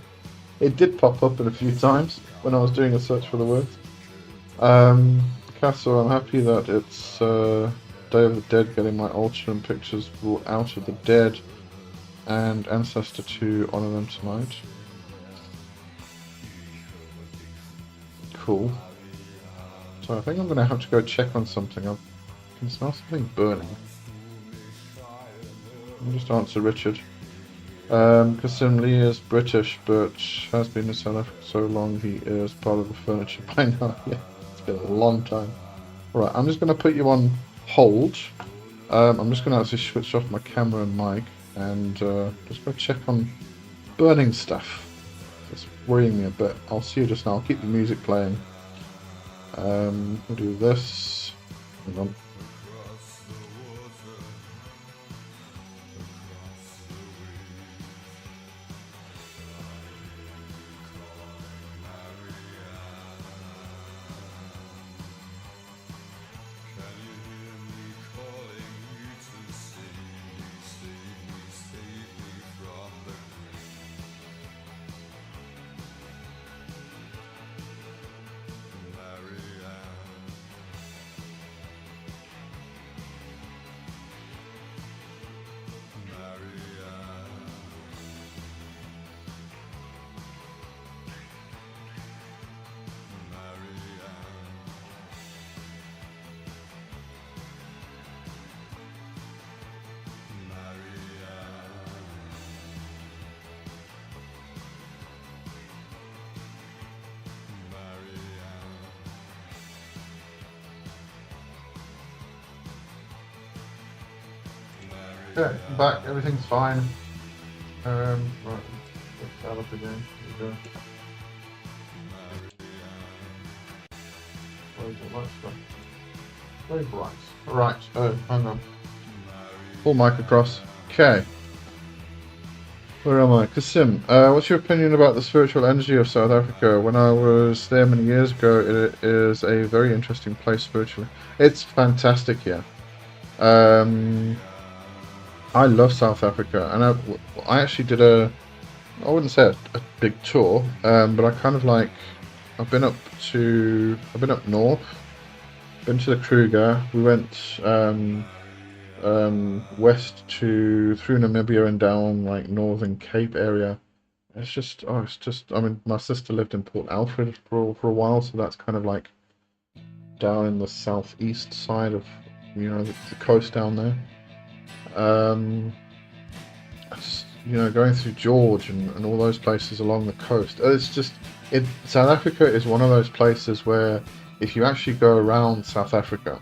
Speaker 1: it did pop up in a few times when I was doing a search for the words. Castle, I'm happy that it's Day of the Dead, getting my alternate pictures brought out of the dead, and Ancestor to honour them tonight. Cool. So I think I'm going to have to go check on something. I can smell something burning. I'll just answer Richard. Kasim Lee is British, but has been in South Africa so long he is part of the furniture by now. Yeah, it's been a long time. Right, I'm just going to put you on hold. I'm just going to actually switch off my camera and mic and just go check on burning stuff. It's worrying me a bit. I'll see you just now. I'll keep the music playing. We'll do this. Hang on. Okay, I'm back. Everything's fine. Right, let's start up again. Here we go. Where's the light stuff? Very bright. Right, oh, hang on. Pull mic across. Okay. Where am I? Kasim, what's your opinion about the spiritual energy of South Africa? When I was there many years ago, it is a very interesting place spiritually. It's fantastic here. I love South Africa, and I actually did I wouldn't say a big tour, but I kind of like, I've been up north, been to the Kruger, we went west through Namibia and down like Northern Cape area. It's just, I mean, my sister lived in Port Alfred for a while, so that's kind of like down in the southeast side of, the coast down there. Going through George and all those places along the coast. South Africa is one of those places where if you actually go around South Africa,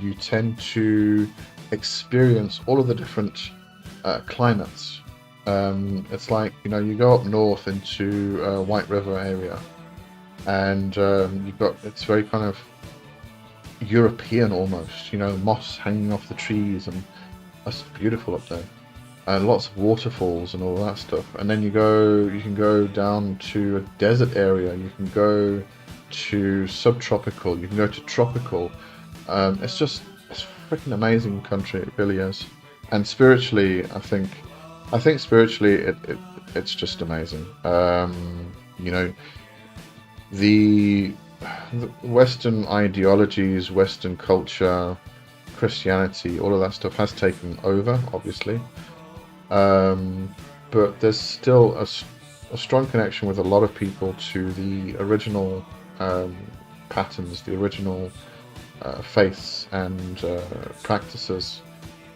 Speaker 1: you tend to experience all of the different climates. It's like, you go up north into White River area, and it's very kind of European almost, moss hanging off the trees, and that's beautiful up there, and lots of waterfalls and all that stuff. And then you can go down to a desert area, you can go to subtropical, you can go to tropical. It's freaking amazing country, it really is. And spiritually, I think spiritually it's just amazing. The Western ideologies, Western culture, Christianity, all of that stuff has taken over, obviously. But there's still a strong connection with a lot of people to the original patterns, the original faiths and practices,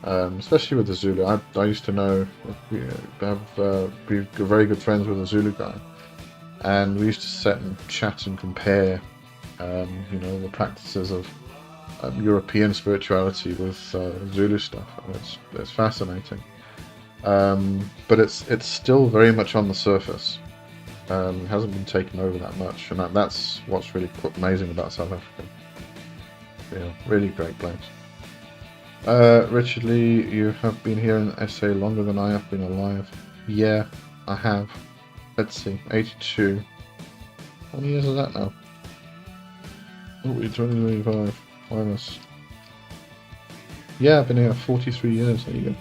Speaker 1: especially with the Zulu. I used to know, be very good friends with a Zulu guy, and we used to sit and chat and compare, the practices of European spirituality with Zulu stuff. And it's fascinating, but it's still very much on the surface. It hasn't been taken over that much, and that's what's really amazing about South Africa. Yeah, really great place. Richard Lee, you have been here in SA longer than I have been alive. Yeah, I have. Let's see, 82. How many years is that now? Oh, we're 2025 minus. Yeah, I've been here 43 years. There you go.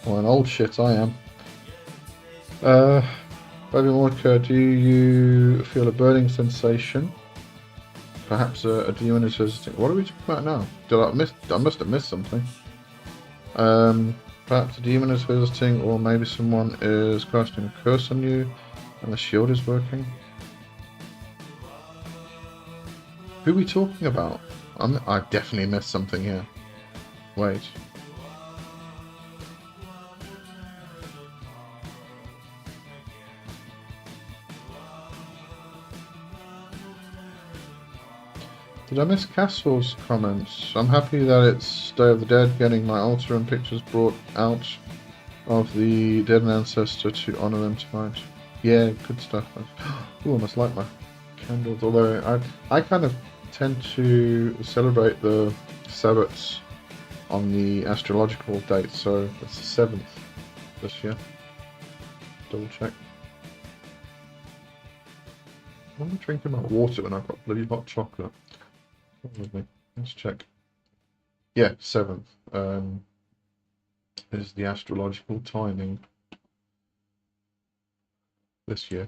Speaker 1: Well, an old shit I am. Baby Morka, do you feel a burning sensation? Perhaps a demon is visiting. What are we talking about now? I must have missed something. Perhaps a demon is visiting, or maybe someone is casting a curse on you, and the shield is working. Who are we talking about? I definitely missed something here. Wait. Did I miss Castle's comments? I'm happy that it's Day of the Dead, getting my altar and pictures brought out of the dead ancestor to honour them tonight. Yeah, good stuff. Ooh, I must light my candles, although I kind of tend to celebrate the Sabbats on the astrological date, so it's the 7th this year. Double check. Why am I drinking my water when I've got bloody hot chocolate? Let's check. Yeah, 7th is the astrological timing this year.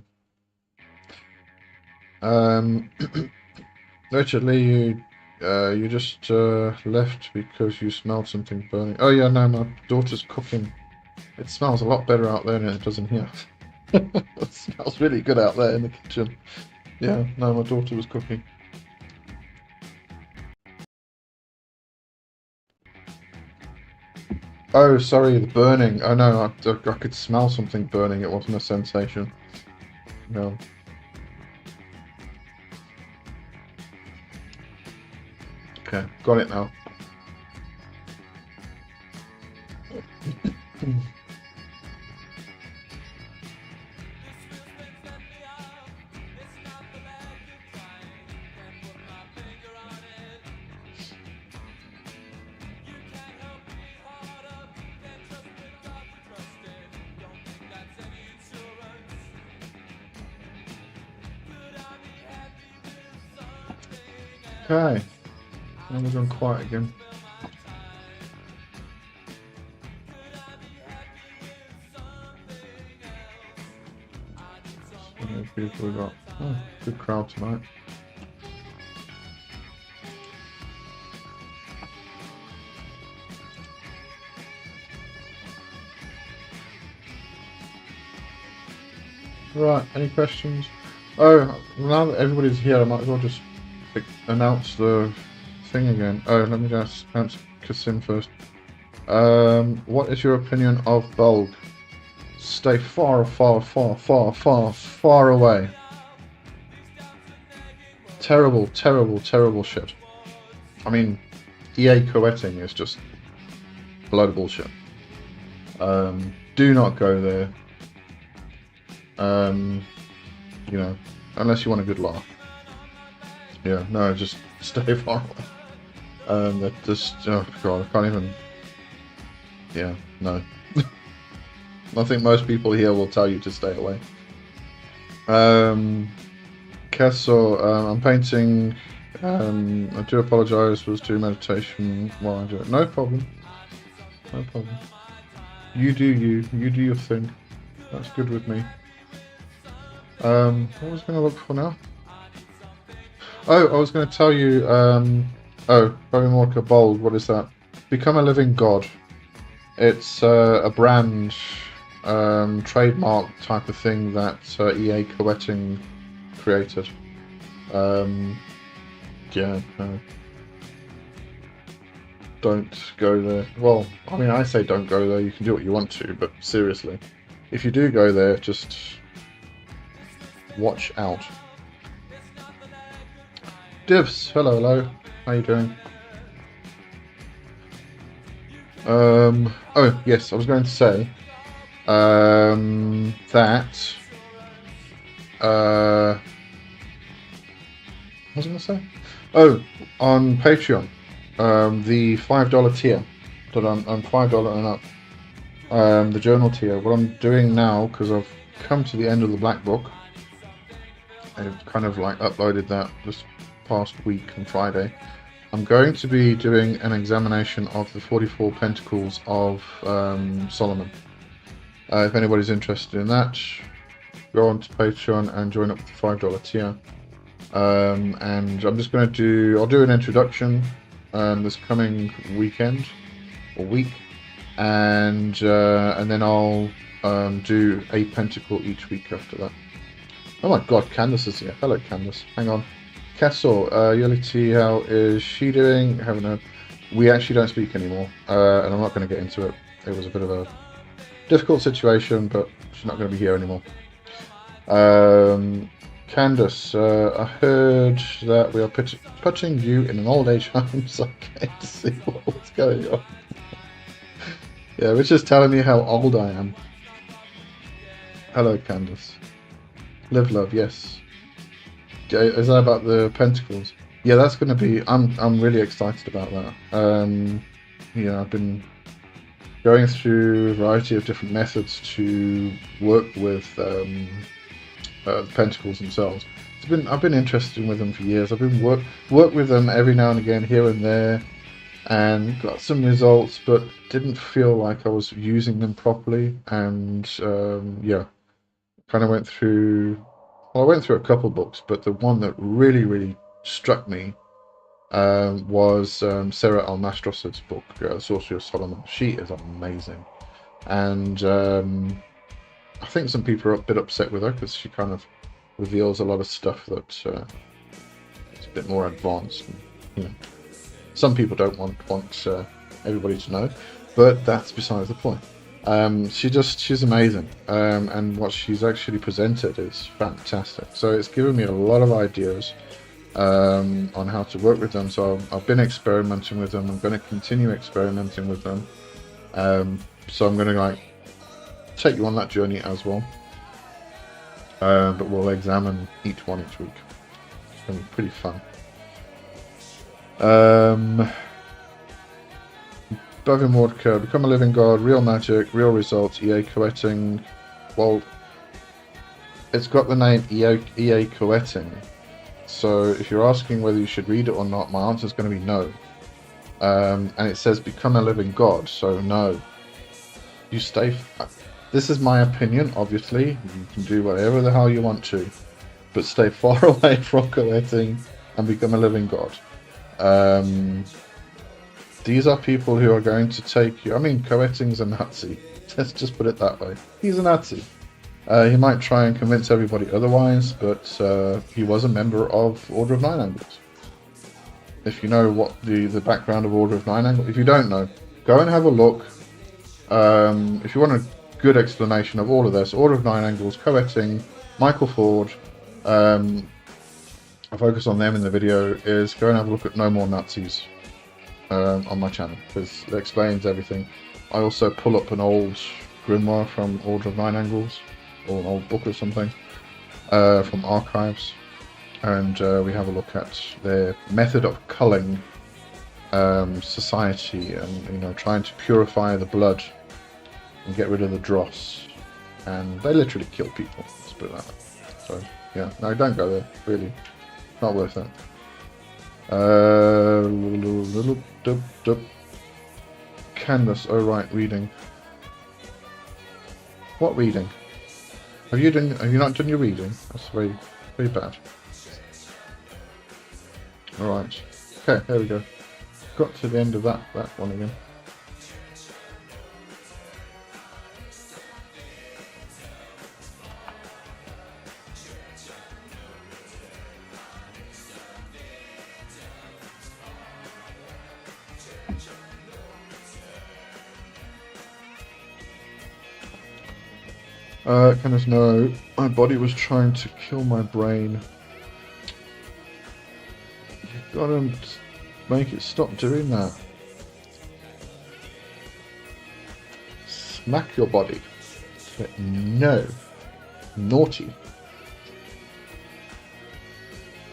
Speaker 1: Richard Lee, you just left because you smelled something burning. Oh yeah, no, my daughter's cooking. It smells a lot better out there than it does in here. It smells really good out there in the kitchen. Yeah, no, my daughter was cooking. Oh, sorry, the burning. Oh no, I could smell something burning. It wasn't a sensation. No. Okay, got it now. Okay, now we're going quiet again. How many people we got? Oh, good crowd tonight. Right, any questions? Oh, now that everybody's here, I might as well just announce the thing again. Oh, let me just announce Kasim first. What is your opinion of Bulg? Stay far, far, far, far, far, far away. Terrible, terrible, terrible shit. I mean, EA co-etting is just a load of bullshit. Do not go there. You know, unless you want a good laugh. Yeah, no, just stay far away. That just, oh god, I can't even. Yeah, no. I think most people here will tell you to stay away. Kessel, I'm painting. I do apologise, was doing meditation while I do it. No problem. No problem. You do you. You do your thing. That's good with me. What was I going to look for now? Oh, I was going to tell you, oh, Baby Morka Bold, what is that? Become a Living God. It's a brand, trademark type of thing that EA co-etting created. Yeah, don't go there. Well, I mean, I say don't go there, you can do what you want to, but seriously, if you do go there, just watch out. Divs, hello, hello. How you doing? Oh yes, I was going to say that what was I going to say? Oh, on Patreon, the $5 tier that I'm $5 and up, the journal tier. What I'm doing now, because I've come to the end of the Black Book. I've kind of like uploaded that this past week on Friday. I'm going to be doing an examination of the 44 Pentacles of Solomon. If anybody's interested in that, go on to Patreon and join up with the $5 tier. And I'm just going to I'll do an introduction this coming weekend or week, and then I'll do a pentacle each week after that. Oh my god, Candace is here. Hello, Candace. Hang on. Castle, Yolity, how is she doing? We actually don't speak anymore, and I'm not going to get into it. It was a bit of a difficult situation, but she's not going to be here anymore. Candace, I heard that we are putting you in an old age home, so I came to see what's going on. Yeah, which is telling me how old I am. Hello, Candace. Live love, yes. Is that about the pentacles? Yeah, that's going to be. I'm really excited about that. Yeah, I've been going through a variety of different methods to work with the pentacles themselves. I've been interested with them for years. I've been work with them every now and again, here and there, and got some results, but didn't feel like I was using them properly. And yeah, kind of went through. Well, I went through a couple books, but the one that really struck me was Sarah Almastrosa's book, Sorcery of Solomon. She is amazing, and I think some people are a bit upset with her because she kind of reveals a lot of stuff that is a bit more advanced. And, you know, some people don't want everybody to know, but that's besides the point. She's amazing, and what she's actually presented is fantastic. So it's given me a lot of ideas on how to work with them. So I've been experimenting with them. I'm going to continue experimenting with them. So I'm going to like take you on that journey as well. But we'll examine each one each week. It's going to be pretty fun. Bavin Wardker, become a living god, real magic, real results, EA Coetting. Well, it's got the name EA Coetting. So if you're asking whether you should read it or not, my answer is going to be no. And it says become a living god, so no. You stay. This is my opinion, obviously. You can do whatever the hell you want to, but stay far away from Coetting and become a living god. These are people who are going to take you. I mean, Coetting's a Nazi. Let's just put it that way. He's a Nazi. He might try and convince everybody otherwise, but he was a member of Order of Nine Angles. If you know what the background of Order of Nine Angles, if you don't know, go and have a look. If you want a good explanation of all of this, Order of Nine Angles, Coetting, Michael Ford, I focus on them in the video, is go and have a look at No More Nazis on my channel, because it explains everything. I also pull up an old grimoire from Order of Nine Angles, or an old book or something, from archives, and we have a look at their method of culling society, and trying to purify the blood and get rid of the dross, and they literally kill people. Let's put it that way. So yeah, no, don't go there. Really, not worth it. Canvas. Oh right, reading. What reading? Have you not done your reading? That's very bad. All right. Okay, there we go. Got to the end of that one again. Candace, no, my body was trying to kill my brain. You've got to make it stop doing that. Smack your body. No. Naughty.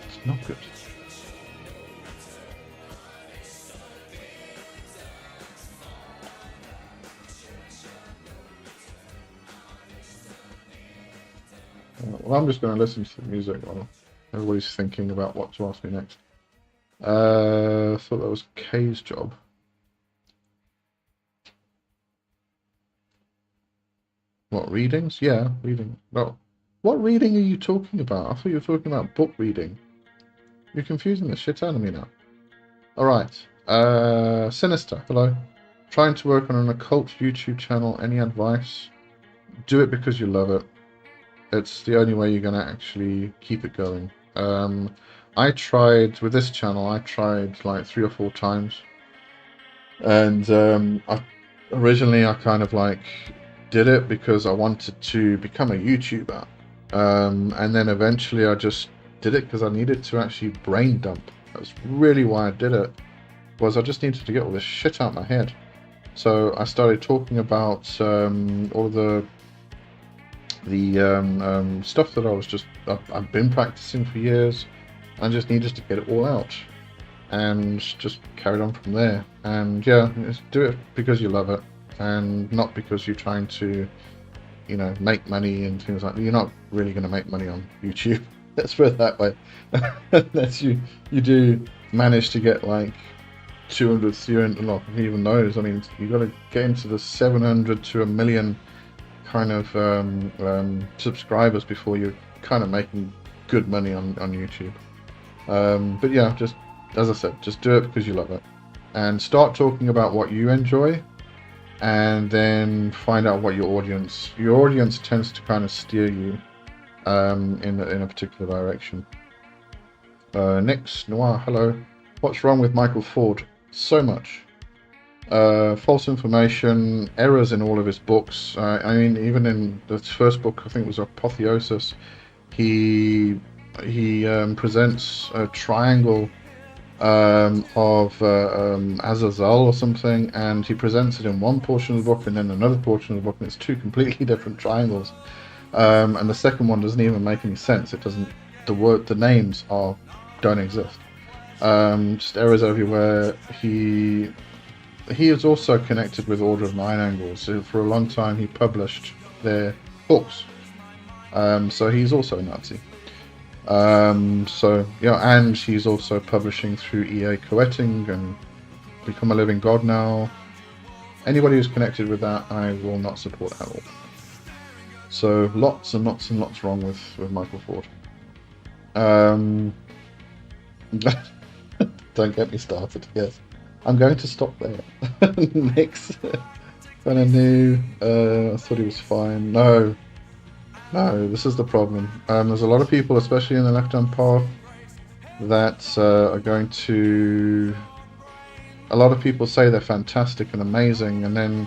Speaker 1: It's not good. Well, I'm just going to listen to the music while everybody's thinking about what to ask me next. I thought that was Kay's job. What, readings? Yeah, reading. Well, what reading are you talking about? I thought you were talking about book reading. You're confusing the shit out of me now. Alright. Sinister, hello. Trying to work on an occult YouTube channel. Any advice? Do it because you love it. It's the only way you're going to actually keep it going. I tried, with this channel, I tried like 3 or 4 times. And originally I kind of like did it because I wanted to become a YouTuber. And then eventually I just did it because I needed to actually brain dump. That's really why I did it, was I just needed to get all this shit out of my head. So I started talking about all of the stuff that I've been practicing for years. I just needed to get it all out, and just carried on from there. And yeah, just do it because you love it, and not because you're trying to, you know, make money and things like that. You're not really going to make money on YouTube. Let's put it that way. Unless you do manage to get like 200, 300, not even those. I mean, you've got to get into the 700 to 1 million kind of subscribers before you're kind of making good money on YouTube. But yeah, just as I said, just do it because you love it, and start talking about what you enjoy, and then find out what your audience tends to kind of steer you in a particular direction. Next, Noir, hello. What's wrong with Michael Ford? So much. False information, errors in all of his books. I mean, even in the first book, I think it was Apotheosis, he presents a triangle of Azazel or something, and he presents it in one portion of the book and then another portion of the book, and it's 2 completely different triangles. And the second one doesn't even make any sense. It doesn't. The names don't exist. Just errors everywhere. He is also connected with Order of Nine Angles. So for a long time, he published their books. So he's also a Nazi. So yeah, and he's also publishing through EA Coetting and Become a Living God now. Anybody who's connected with that, I will not support at all. So lots and lots and lots wrong with Michael Ford. Don't get me started. Yes, I'm going to stop there. Next, kind of new. I thought he was fine. No, this is the problem. There's a lot of people, especially in the left-hand path, that are going to. A lot of people say they're fantastic and amazing, and then,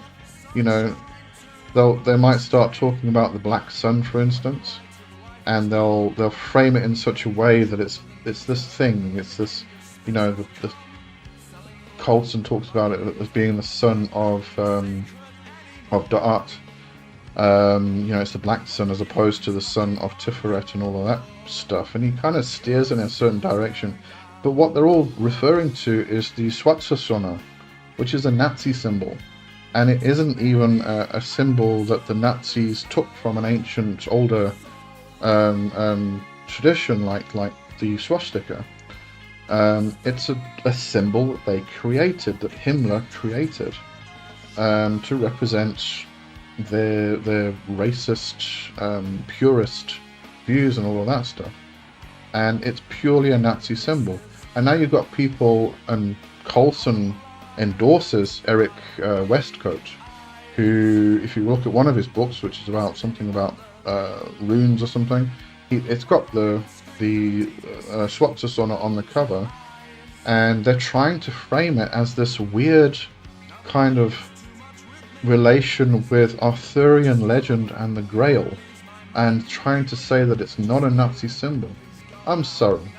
Speaker 1: you know, they might start talking about the black sun, for instance, and they'll frame it in such a way that it's this thing. It's this, you know, the Coulson talks about it as being the son of Da'at. You know, it's the black sun as opposed to the son of Tiferet and all of that stuff, and he kind of steers in a certain direction. But what they're all referring to is the Swastika, which is a Nazi symbol, and it isn't even a symbol that the Nazis took from an ancient, older tradition like the swastika. It's a symbol that they created, that Himmler created, to represent their racist, purist views and all of that stuff. And it's purely a Nazi symbol. And now you've got people, and Coulson endorses Eric Westcote, who, if you look at one of his books, which is about something about runes or something, it's got the Swastika on the cover, and they're trying to frame it as this weird kind of relation with Arthurian legend and the Grail, and trying to say that it's not a Nazi symbol. I'm sorry.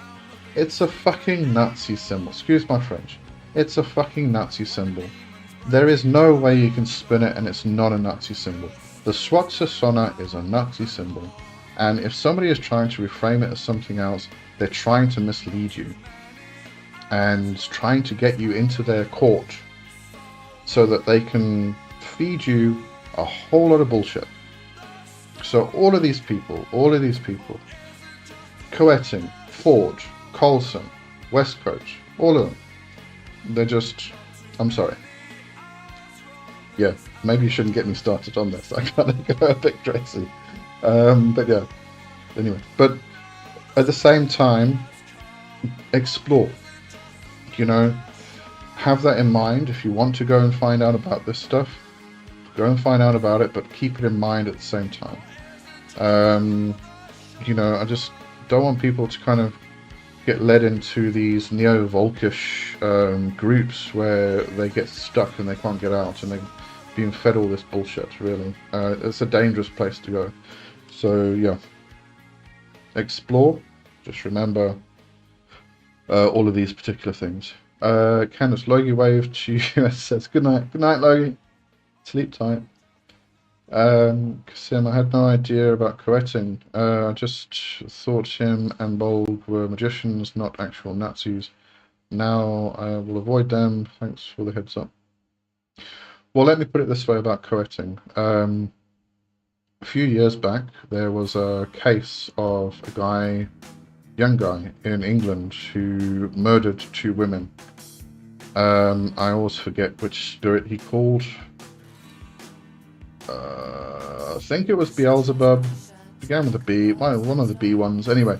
Speaker 1: It's a fucking Nazi symbol. Excuse my French. It's a fucking Nazi symbol. There is no way you can spin it and it's not a Nazi symbol. The Swastika is a Nazi symbol. And if somebody is trying to reframe it as something else, they're trying to mislead you. And trying to get you into their court so that they can feed you a whole lot of bullshit. So all of these people, Coetting, Forge, Colson, Westcote, all of them, they're just, I'm sorry. Yeah, maybe you shouldn't get me started on this. I kind of go a bit crazy. But yeah, anyway. But at the same time, explore. You know, have that in mind. If you want to go and find out about this stuff, go and find out about it, but keep it in mind at the same time. You know, I just don't want people to kind of get led into these neo-Volkish groups where they get stuck and they can't get out, and they're being fed all this bullshit, really. It's a dangerous place to go. So, yeah. Explore. Just remember all of these particular things. Candace, Logie waved to you. Says, good night. Good night, Logie. Sleep tight. Kasim, I had no idea about Coetting. I just thought him and Bolg were magicians, not actual Nazis. Now I will avoid them. Thanks for the heads up. Well, let me put it this way about Coetting. A few years back, there was a case of a guy, young guy in England, who murdered 2 women. I always forget which spirit he called. I think it was Beelzebub. Began with a B. One of the B ones. Anyway,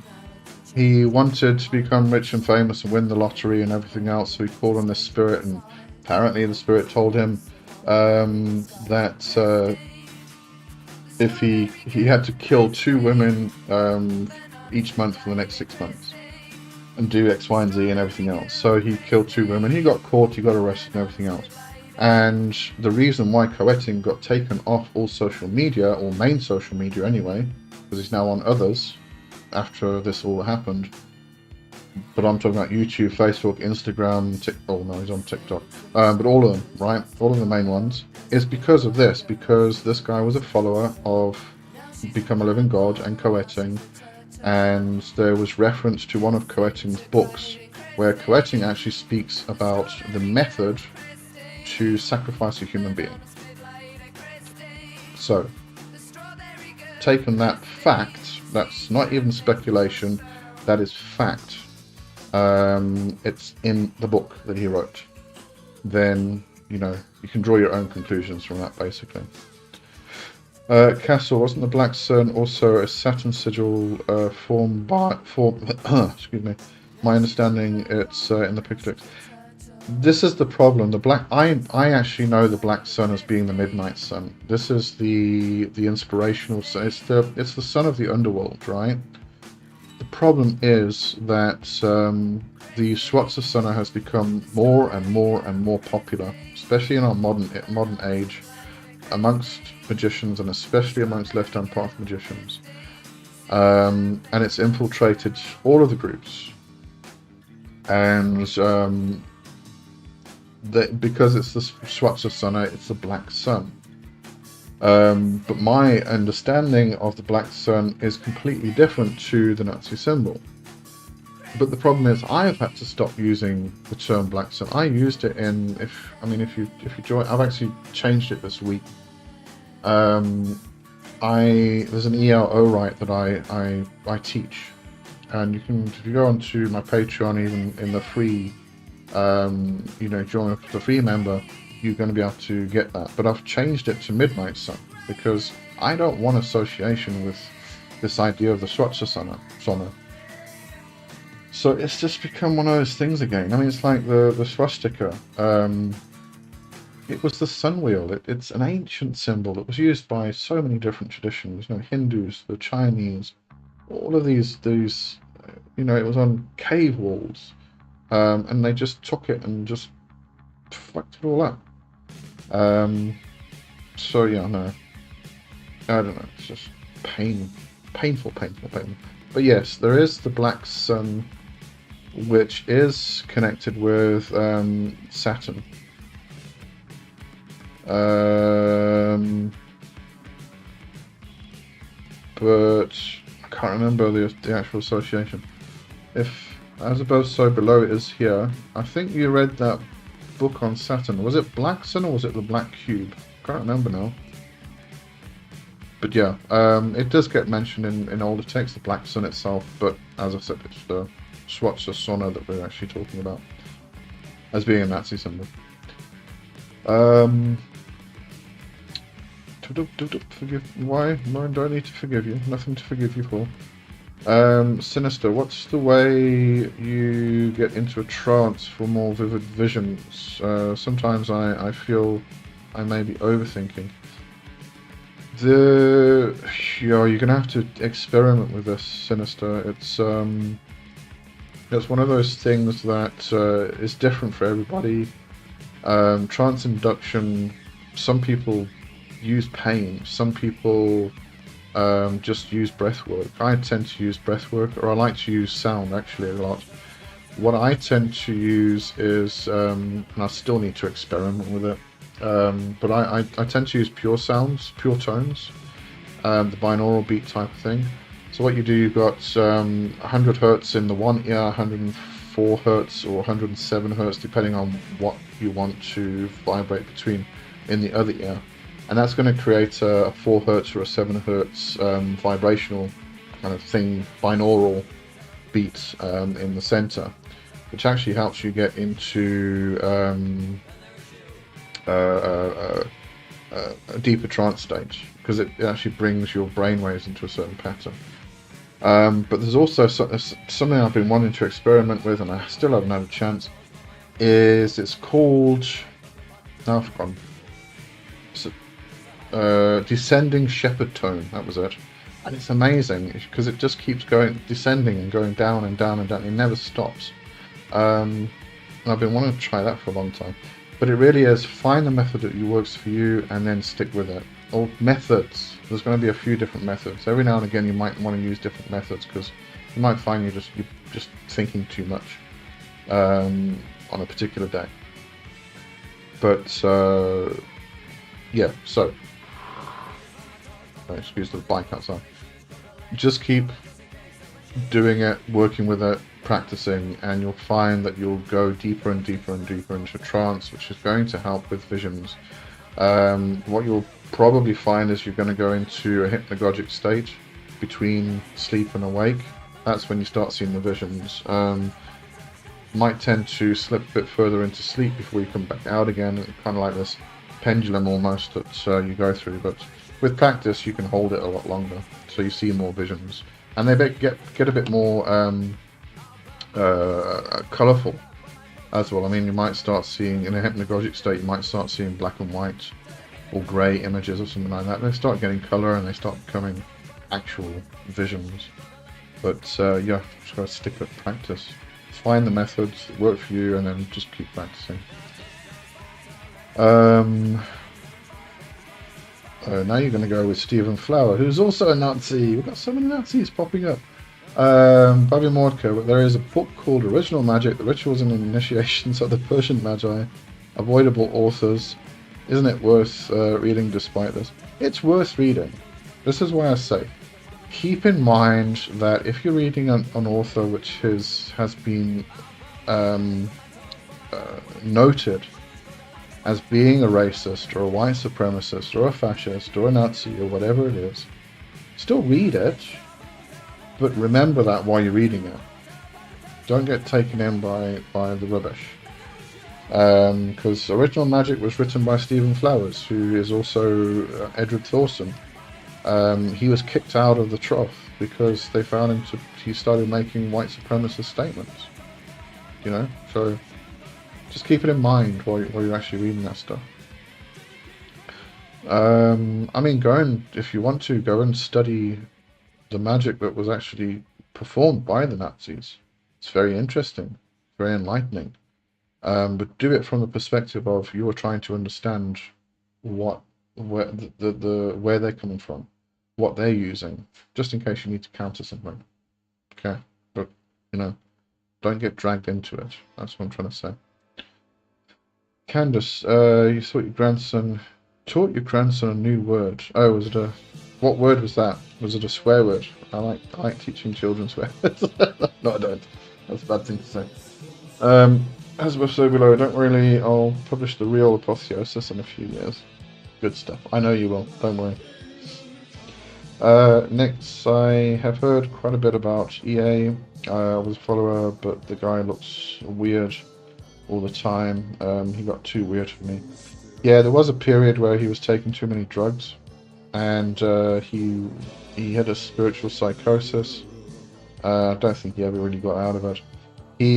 Speaker 1: he wanted to become rich and famous and win the lottery and everything else, so he called on this spirit, and apparently the spirit told him that if he had to kill 2 women each month for the next 6 months and do X, Y, and Z and everything else. So he killed 2 women. He got caught. He got arrested and everything else. And the reason why Coetting got taken off all social media, or main social media anyway, because he's now on others after this all happened. But I'm talking about YouTube, Facebook, Instagram, oh no, he's on TikTok. But all of them, right? All of the main ones, is because of this. Because this guy was a follower of Become a Living God and Coetting, and there was reference to one of Coetting's books, where Coetting actually speaks about the method to sacrifice a human being. So, taking that fact, that's not even speculation, that is fact, it's in the book that he wrote, then, you know, you can draw your own conclusions from that, basically. Castle, wasn't the Black Sun also a Saturn sigil formed by, excuse me, my understanding it's in the Pictolix. This is the problem. The black. I actually know the Black Sun as being the Midnight Sun. This is the inspirational sun. It's the sun of the underworld, right? The problem is that the Swatsasana has become more and more popular, especially in our modern age, amongst magicians and especially amongst left-hand path magicians. And it's infiltrated all of the groups, and because it's the Swatsasana, it's the Black Sun. But my understanding of the Black Sun is completely different to the Nazi symbol. But the problem is, I have had to stop using the term Black Sun. I used it in, if you join, I've actually changed it this week. There's an ELO rite that I teach, and you can, if you go onto my Patreon, even in the free, join the free member, you're going to be able to get that. But I've changed it to Midnight Sun because I don't want association with this idea of the Swatsasana. So it's just become one of those things again. I mean, it's like the swastika. It was the sun wheel. It's an ancient symbol. It was used by so many different traditions. Hindus, the Chinese, all of these. It was on cave walls, and they just took it and just fucked it all up. So yeah, no, I don't know. It's just painful. But yes, there is the Black Sun, which is connected with Saturn. But I can't remember the actual association. If as above, so below it is here. I think you read that book on Saturn. Was it Black Sun or was it the Black Cube? I can't remember now. But yeah, it does get mentioned in older texts, the Black Sun itself, but as I said, it's the Sonne that we're actually talking about as being a Nazi symbol. Forgive why? No, I don't need to forgive you. Nothing to forgive you for. Sinister, what's the way you get into a trance for more vivid visions? Sometimes I feel I may be overthinking. You're gonna have to experiment with this, Sinister. It's one of those things that is different for everybody. Trance induction, some people use pain, some people just use breath work. I tend to use breath work, or I like to use sound actually a lot. What I tend to use is, and I still need to experiment with it, but I tend to use pure sounds, pure tones, the binaural beat type of thing. So what you do, you've got 100 hertz in the one ear, 104 hertz or 107 hertz, depending on what you want to vibrate between in the other ear. And that's going to create a 4 hertz or a 7 hertz vibrational kind of thing, binaural beat in the center, which actually helps you get into a deeper trance state, because it actually brings your brainwaves into a certain pattern. But there's also something I've been wanting to experiment with, and I still haven't had a chance. It's called, now I've forgotten. Descending shepherd tone, that was it. And it's amazing because it just keeps going, descending and going down and down and down. It never stops. I've been wanting to try that for a long time. But it really is, find the method that works for you and then stick with it. Or methods. There's going to be a few different methods. Every now and again you might want to use different methods, because you might find you're just thinking too much on a particular day. But yeah, so excuse the bike outside. Just keep doing it, working with it, practicing, and you'll find that you'll go deeper and deeper and deeper into trance, which is going to help with visions. What you'll probably find is you're going to go into a hypnagogic state between sleep and awake. That's when you start seeing the visions. Might tend to slip a bit further into sleep before you come back out again. It's kind of like this pendulum almost that you go through, but with practice you can hold it a lot longer, so you see more visions, and they get a bit more colourful as well. I mean, you might start seeing, in a hypnagogic state, you might start seeing black and white or grey images or something like that. They start getting colour and they start becoming actual visions. But yeah, just gotta stick with practice. Find the methods that work for you and then just keep practicing. Now you're going to go with Stephen Flower, who's also a Nazi. We've got so many Nazis popping up. Bobby Mordko, but there is a book called Original Magic, The Rituals and Initiations of the Persian Magi, Avoidable Authors. Isn't it worth reading despite this? It's worth reading. This is why I say, keep in mind that if you're reading an author which has been noted as being a racist or a white supremacist or a fascist or a Nazi or whatever it is, still read it, but remember that while you're reading it. Don't get taken in by the rubbish. Because Original Magic was written by Stephen Flowers, who is also Edward Thorson. He was kicked out of the trough because they found he started making white supremacist statements. You know, so just keep it in mind while you're actually reading that stuff. I mean, if you want to, go and study the magic that was actually performed by the Nazis. It's very interesting, very enlightening. But do it from the perspective of you are trying to understand where they're coming from, what they're using, just in case you need to counter something. Okay, but don't get dragged into it. That's what I'm trying to say. Candace, you taught your grandson a new word. Oh, was it what word was that? Was it a swear word? I like teaching children swear words. No, I don't. That's a bad thing to say. As above, so below. Don't worry, I'll publish the real apotheosis in a few years. Good stuff. I know you will. Don't worry. Next, I have heard quite a bit about EA. I was a follower, but the guy looks weird all the time. He got too weird for me. Yeah, there was a period where he was taking too many drugs, and he had a spiritual psychosis. I don't think he ever really got out of it.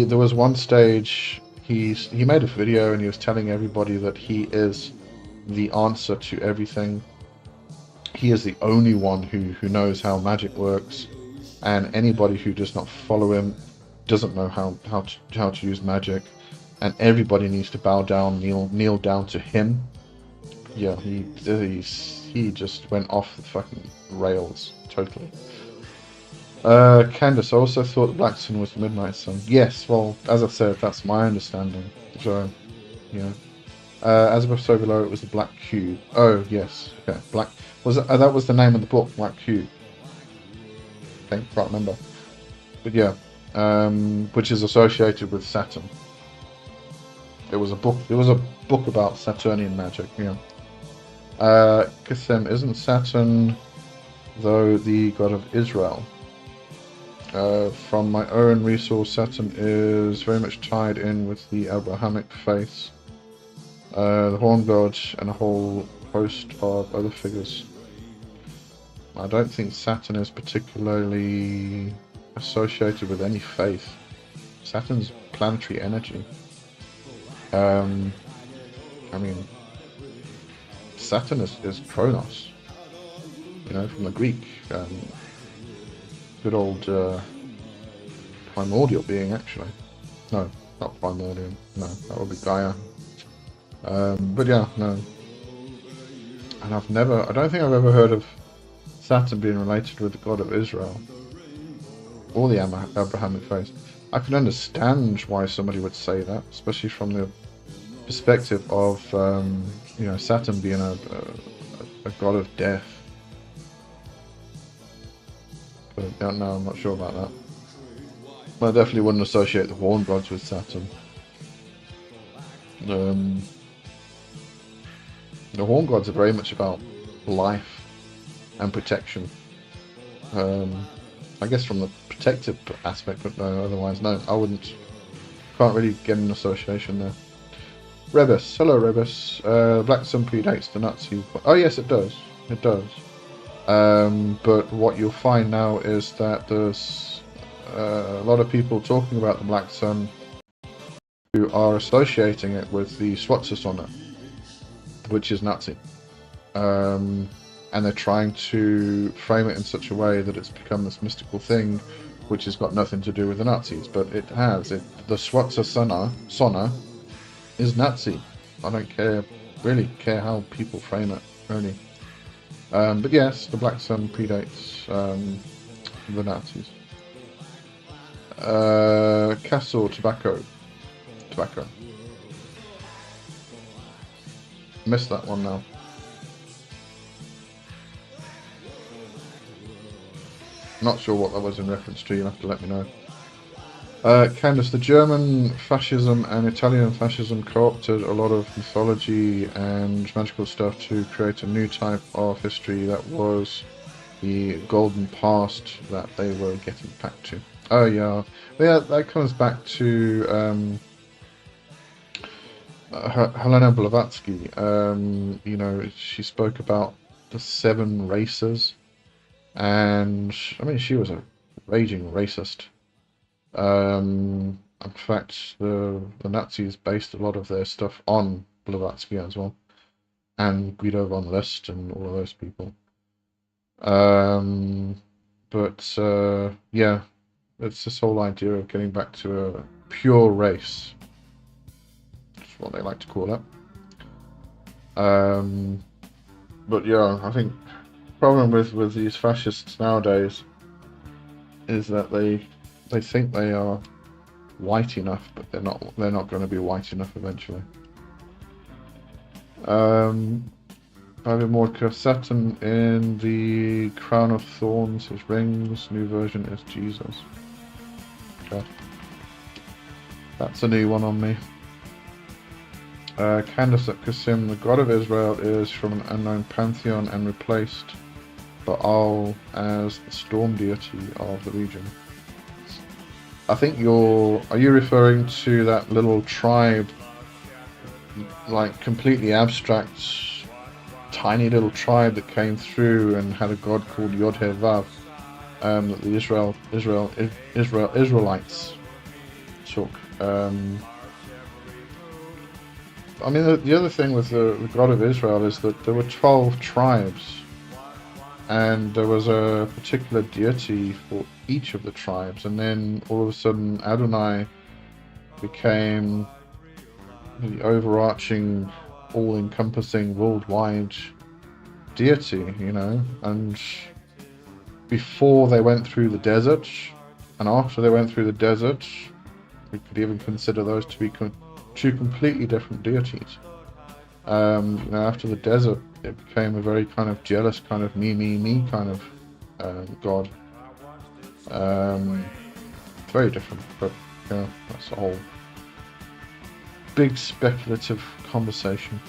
Speaker 1: There was one stage he made a video and he was telling everybody that he is the answer to everything. He is the only one who knows how magic works, and anybody who does not follow him doesn't know how to use magic, and everybody needs to bow down, kneel down to him. Yeah, he just went off the fucking rails totally. Candace, I also thought the Black Sun was the Midnight Sun. Yes, well, as I said, that's my understanding. So, yeah. As above, so below, it was the Black Cube. Oh, yes. Okay, Black. That was the name of the book, Black Cube. I think, can't remember. But yeah, which is associated with Saturn. It was a book about Saturnian magic, yeah. Kithem, isn't Saturn, though, the god of Israel? From my own resource, Saturn is very much tied in with the Abrahamic faith, the Horn God, and a whole host of other figures. I don't think Saturn is particularly associated with any faith. Saturn's planetary energy. I mean, Saturn is Kronos, you know, from the Greek. Good old primordial being, actually. No, not primordial. No, that would be Gaia. But yeah, no. And I don't think I've ever heard of Saturn being related with the god of Israel or the Abrahamic faith. I can understand why somebody would say that, especially from the perspective of Saturn being a god of death. But no, I'm not sure about that. But I definitely wouldn't associate the Horn Gods with Saturn. The Horn Gods are very much about life and protection. I guess from the protective aspect, but no, otherwise, no, I wouldn't. Can't really get an association there. Rebus, hello Rebus. Black Sun predates the Nazis. Oh yes, it does. It does. But what you'll find now is that there's a lot of people talking about the Black Sun who are associating it with the Swatsasona, which is Nazi. And they're trying to frame it in such a way that it's become this mystical thing which has got nothing to do with the Nazis, but it has. The Swatsasona is Nazi. I don't really care how people frame it, really. But yes, the Black Sun predates the Nazis. Castle Tobacco. Missed that one now. Not sure what that was in reference to, you'll have to let me know. Candace, the German fascism and Italian fascism co-opted a lot of mythology and magical stuff to create a new type of history that was the golden past that they were getting back to. Oh yeah, yeah, that comes back to Helena Blavatsky. She spoke about the 7 races, and I mean, she was a raging racist. In fact, the Nazis based a lot of their stuff on Blavatsky as well, and Guido von List and all of those people. Yeah, it's this whole idea of getting back to a pure race. That's what they like to call it. But yeah, I think the problem with these fascists nowadays is that they think they are white enough, but they're not going to be white enough eventually. Private Mordecai, Saturn in the Crown of Thorns, his rings, new version is Jesus. Okay. That's a new one on me. Candace at Qasim, the god of Israel is from an unknown pantheon and replaced Baal as the storm deity of the region. I think are you referring to that little tribe, like completely abstract, tiny little tribe that came through and had a god called Yod-Heh-Vav, that the Israelites took. I mean, the other thing with the God of Israel is that there were 12 tribes, and there was a particular deity for each of the tribes, and then all of a sudden Adonai became the overarching, all-encompassing, worldwide deity, you know, and before they went through the desert, and after they went through the desert, we could even consider those to be two completely different deities. You know, after the desert, it became a very kind of jealous, kind of me kind of god. Very different, but you know, that's a whole big speculative conversation.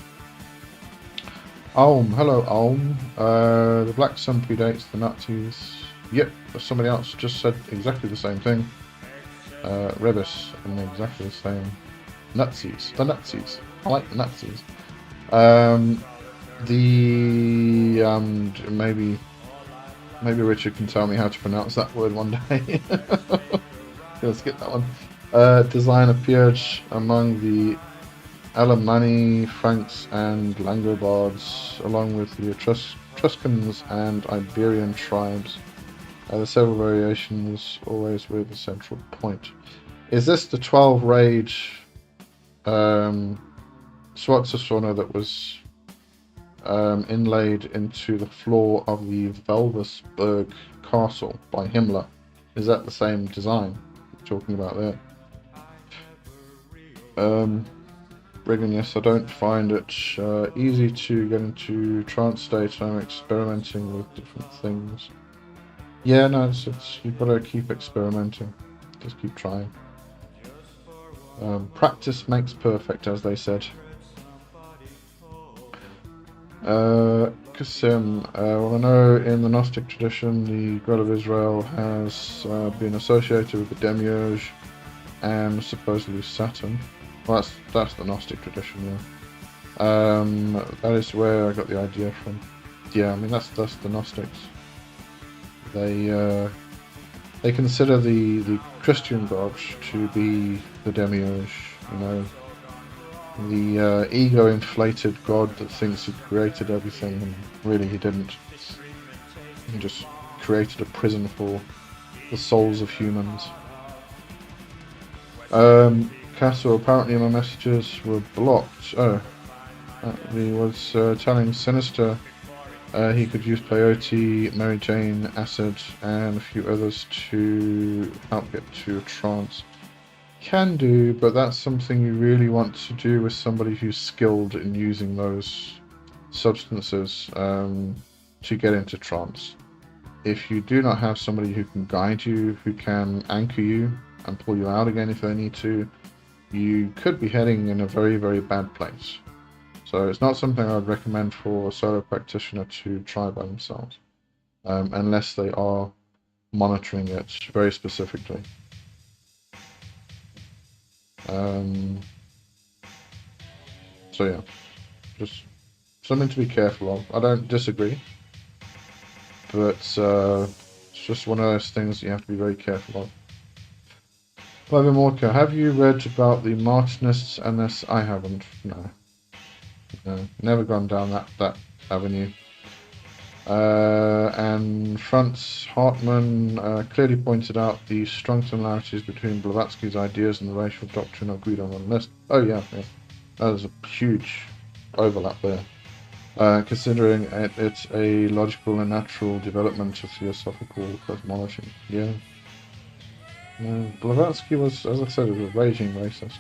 Speaker 1: Ulm, hello Ulm. The Black Sun predates the Nazis. Yep, somebody else just said exactly the same thing. Rebus, and exactly the same. Nazis, the Nazis. I like the Nazis. Maybe Richard can tell me how to pronounce that word one day. Gonna skip that one. Design appeared among the Alemanni, Franks, and Langobards, along with the Etruscans and Iberian tribes. There are several variations, always with a central point. Is this the 12 raid Swarzesona that was inlaid into the floor of the Velversberg castle by Himmler? Is that the same design you're talking about there? Brigham, yes, I don't find it easy to get into trance state. I'm experimenting with different things. Yeah, no, it's you've got to keep experimenting. Just keep trying. Practice makes perfect, as they said. Qasim, well, I know in the Gnostic tradition the God of Israel has been associated with the Demiurge and supposedly Saturn. Well, that's the Gnostic tradition, yeah. That is where I got the idea from. Yeah, I mean that's the Gnostics. They consider the Christian God to be the Demiurge, you know, the ego-inflated God that thinks he created everything, and really he didn't. He just created a prison for the souls of humans. Castle, apparently my messages were blocked. Oh, he was telling Sinister he could use peyote, Mary Jane, acid, and a few others to help get to a trance. Can do, but that's something you really want to do with somebody who's skilled in using those substances to get into trance. If you do not have somebody who can guide you, who can anchor you and pull you out again if they need to, you could be heading in a very, very bad place. So it's not something I would recommend for a solo practitioner to try by themselves, unless they are monitoring it very specifically. So yeah, just something to be careful of. I don't disagree, but it's just one of those things you have to be very careful of. Bobby Morka, have you read about the Martinists and this? I haven't, no. Never gone down that avenue. And Franz Hartmann clearly pointed out the strong similarities between Blavatsky's ideas and the racial doctrine of Guido von List. Oh yeah. There's a huge overlap there. Considering it's a logical and natural development of theosophical cosmology. Yeah. Blavatsky was, as I said, was a raging racist.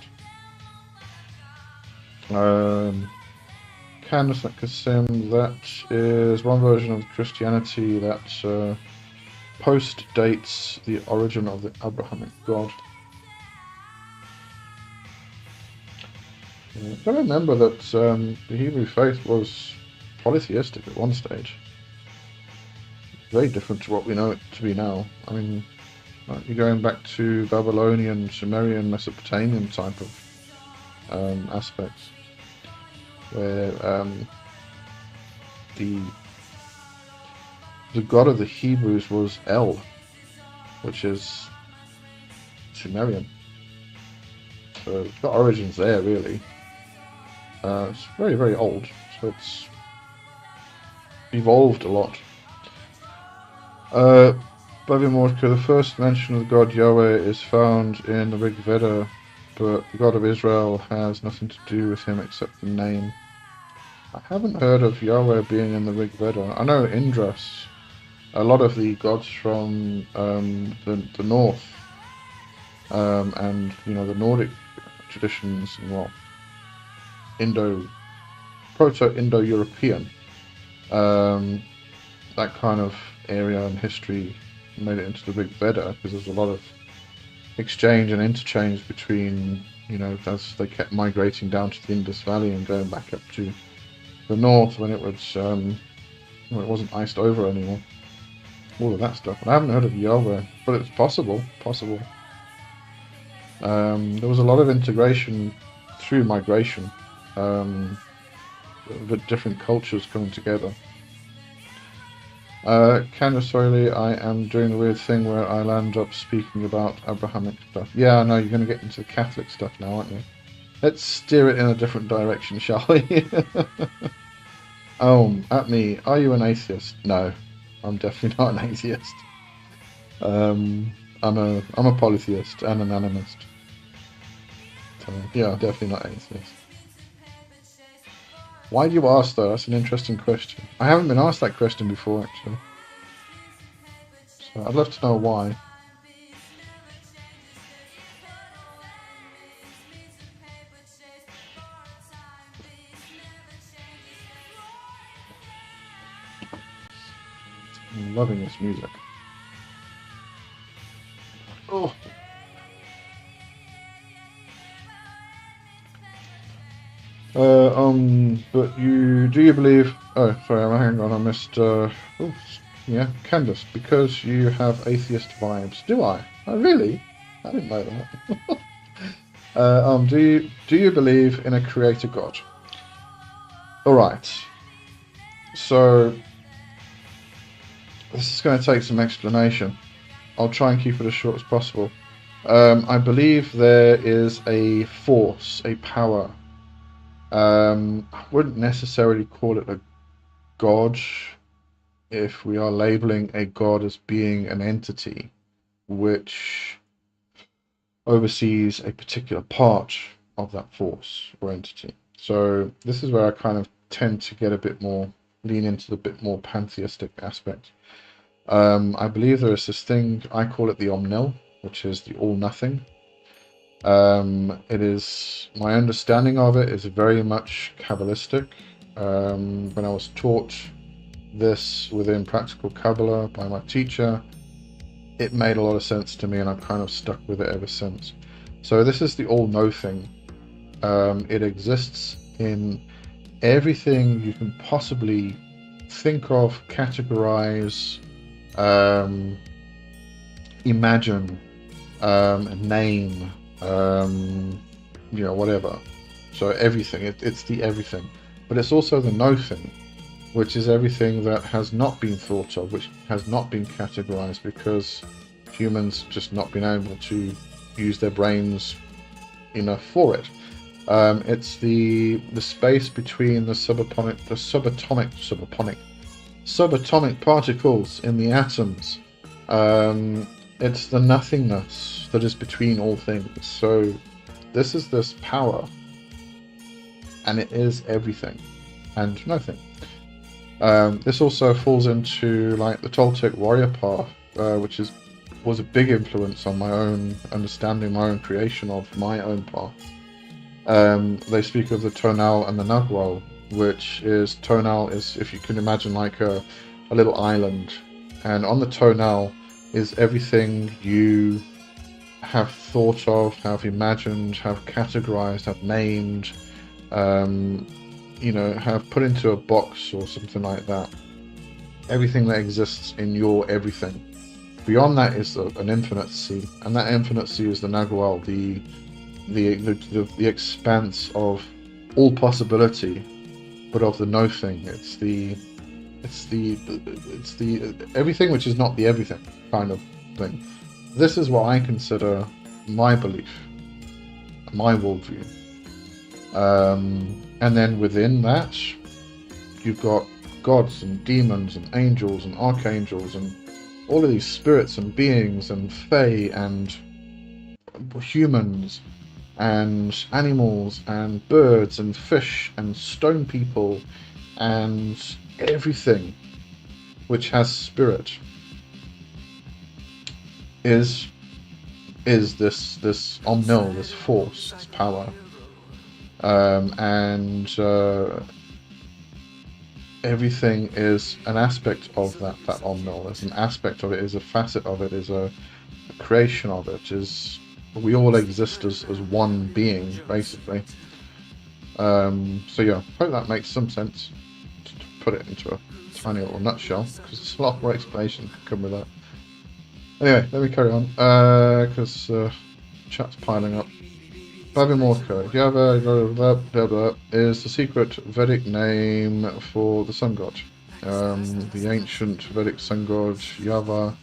Speaker 1: Candace Kasim, that is one version of Christianity that post-dates the origin of the Abrahamic God. I remember that the Hebrew faith was polytheistic at one stage. very different to what we know it to be now. I mean, like, you're going back to Babylonian, Sumerian, Mesopotamian type of aspects, where the god of the Hebrews was El, which is Sumerian. So it's got origins there, really. It's very, very old, so it's evolved a lot. Bavimorka, the first mention of the god Yahweh is found in the Rig Veda, but the god of Israel has nothing to do with him except the name. I haven't heard of Yahweh being in the Rig Veda. I know Indras, a lot of the gods from the north, and the Nordic traditions, and Proto-Indo-European, that kind of area and history made it into the Rig Veda, because there's a lot of exchange and interchange between, as they kept migrating down to the Indus Valley and going back up to the north when it was when it wasn't iced over anymore. All of that stuff. And I haven't heard of Yahweh, but it's possible. There was a lot of integration through migration, with different cultures coming together. Candace O'Reilly, I am doing the weird thing where I land up speaking about Abrahamic stuff. Yeah, I know, you're going to get into the Catholic stuff now, aren't you? Let's steer it in a different direction, shall we? At me, are you an atheist? No, I'm definitely not an atheist. I'm a polytheist and an animist. So, yeah, definitely not atheist. Why do you ask, though? That's an interesting question. I haven't been asked that question before, actually. So I'd love to know why. I'm loving this music. Oh. But do you believe? Oh, sorry, hang on, I missed. Yeah, Candace, because you have atheist vibes. Do I? Oh, really? I didn't know that. Do you believe in a creator God? All right. So this is going to take some explanation. I'll try and keep it as short as possible. I believe there is a force, a power. I wouldn't necessarily call it a god, if we are labeling a god as being an entity which oversees a particular part of that force or entity. So this is where I kind of tend to get lean into the bit more pantheistic aspect. I believe there is this thing, I call it the Omnil, which is the all-nothing. It is, my understanding of it is very much Kabbalistic. When I was taught this within practical Kabbalah by my teacher, it made a lot of sense to me, and I've kind of stuck with it ever since. So this is the all-know-thing. It exists in everything you can possibly think of, categorize, imagine, name, whatever. So everything, it's the everything. But it's also the no-thing, which is everything that has not been thought of, which has not been categorized, because humans just not been able to use their brains enough for it. It's the space between the subatomic particles in the atoms. It's the nothingness that is between all things. So this is this power, and it is everything and nothing. This also falls into like the Toltec warrior path, which was a big influence on my own understanding, my own creation of my own path. They speak of the tonal and the nagwal, which is, tonal is, if you can imagine, like a little island, and on the tonal is everything you have thought of, have imagined, have categorized, have named, have put into a box or something like that. everything that exists in your everything. Beyond that is an infinite sea, and that infinite sea is the Nagual, the expanse of all possibility, but of the no thing. It's the everything which is not the everything kind of thing. This is what I consider my belief, my worldview. And then within that, you've got gods and demons and angels and archangels and all of these spirits and beings and fae and humans and animals and birds and fish and stone people and everything which has spirit is this omnil, this force, this power, and everything is an aspect of that omnil. There's an aspect of it, is a facet of it, is a creation of it. Is we all exist as one being, basically. So yeah, hope that makes some sense to put it into a tiny little nutshell, because there's a lot more explanation to come with that. Anyway, let me carry on, because chat's piling up. Babimorka, Yava is the secret Vedic name for the sun god. The ancient Vedic sun god Yava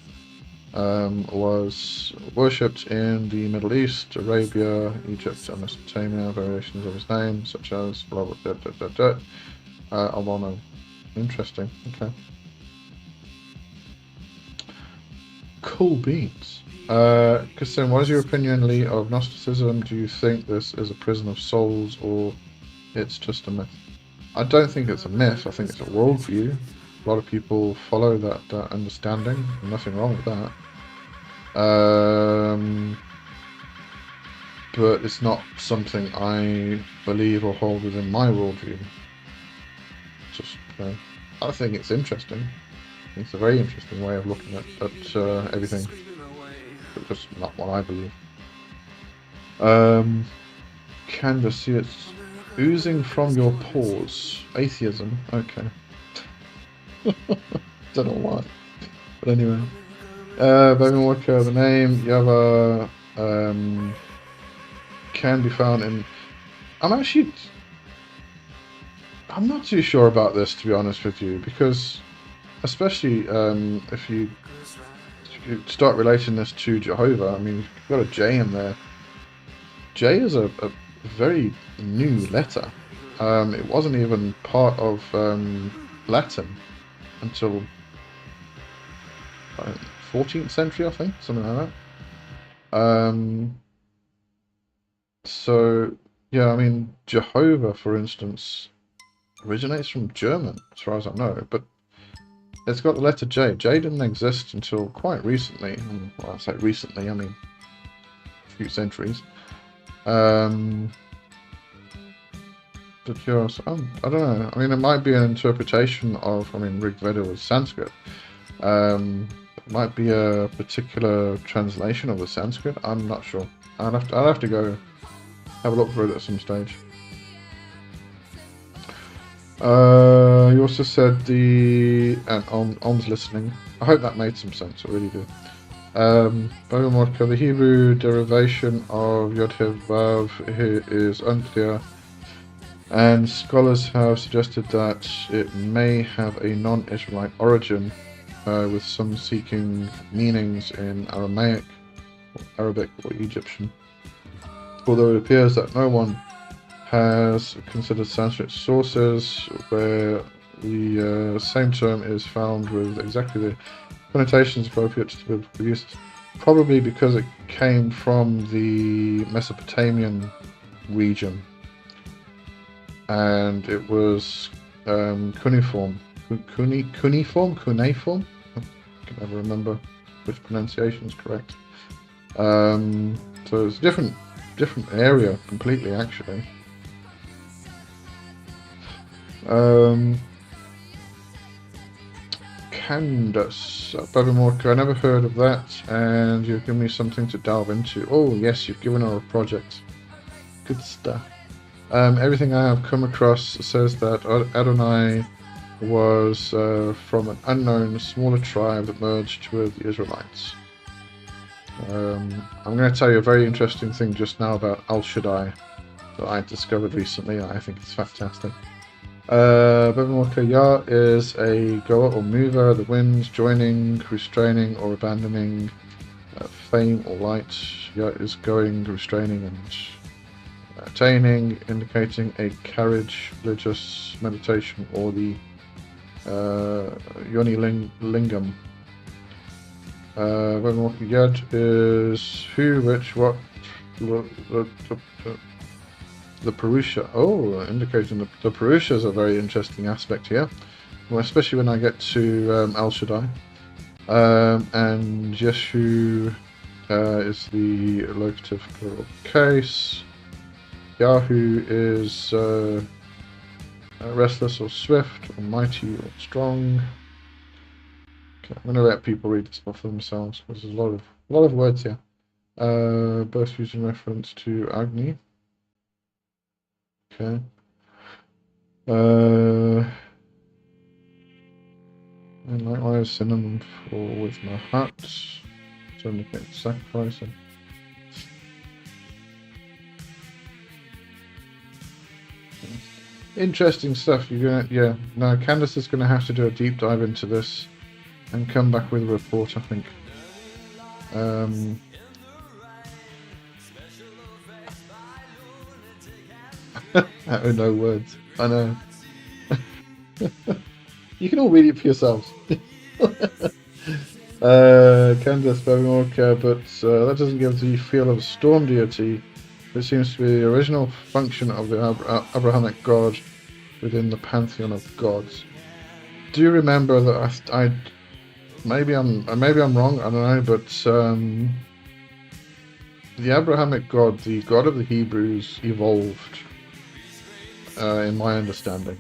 Speaker 1: was worshipped in the Middle East, Arabia, Egypt, and Mesopotamia. Variations of his name, such as blah blah blah. Albono. Interesting. Okay. Cool beans. Kassim, what is your opinion, Lee, of Gnosticism? Do you think this is a prison of souls, or it's just a myth? I don't think it's a myth. I think it's a worldview. A lot of people follow that understanding. Nothing wrong with that. But it's not something I believe or hold within my worldview. Just, I think it's interesting. It's a very interesting way of looking at everything, but just not what I believe. Candace, see it's oozing from your pores. Atheism, okay. Don't know why, but anyway. Babyworker, the name Yava can be found in. I'm not too sure about this, to be honest with you, because especially if you start relating this to Jehovah, I mean, you've got a J in there. J is a very new letter. It wasn't even part of Latin until 14th century, I think, something like that. So, yeah, I mean, Jehovah, for instance, originates from German, as far as I know, but it's got the letter J. J didn't exist until quite recently. Well, I say recently, I mean a few centuries. But yeah, so I don't know. I mean, it might be an interpretation of. I mean, Rig Veda was Sanskrit. It might be a particular translation of the Sanskrit. I'm not sure. I'll have to go have a look for it at some stage. You also said and Om's listening. I hope that made some sense. I really do. The Hebrew derivation of Yod Hev Vav is unclear, and scholars have suggested that it may have a non-Israelite origin, with some seeking meanings in Aramaic, Arabic, or Egyptian. Although it appears that no one has considered Sanskrit sources where the same term is found with exactly the connotations appropriate to biblical use, probably because it came from the Mesopotamian region, and it was cuneiform. I can never remember which pronunciation is correct. So it's a different area completely, actually. Candace, Babimorka, I never heard of that, and you've given me something to delve into. Oh yes, you've given her a project. Good stuff. Everything I have come across says that Adonai was from an unknown, smaller tribe that merged with the Israelites. I'm going to tell you a very interesting thing just now about Al Shaddai that I discovered recently. I think it's fantastic. Yah is a goer or mover, the winds, joining, restraining, or abandoning, fame or light. Yah is going, restraining, and attaining, indicating a carriage, religious meditation, or the Yoni Lingam. Yad is who, which, what, the Purusha. Oh, indicating the Purusha is a very interesting aspect here, well, especially when I get to Al Shaddai. And Yeshu is the locative plural case. Yahoo is restless or swift, or mighty or strong. Okay, I'm going to let people read this for themselves because there's a lot of words here. Both using reference to Agni. Okay. And likewise synonym for with my heart. To indicate sacrificing. Interesting stuff. Now Candace is gonna have to do a deep dive into this and come back with a report, I think. Oh, no words. I know. You can all read it for yourselves. Candace Bevimorka, but that doesn't give the feel of a storm deity. It seems to be the original function of the Abrahamic god within the pantheon of gods. Do you remember that I maybe I'm wrong, I don't know, but the Abrahamic god, the god of the Hebrews, evolved, in my understanding.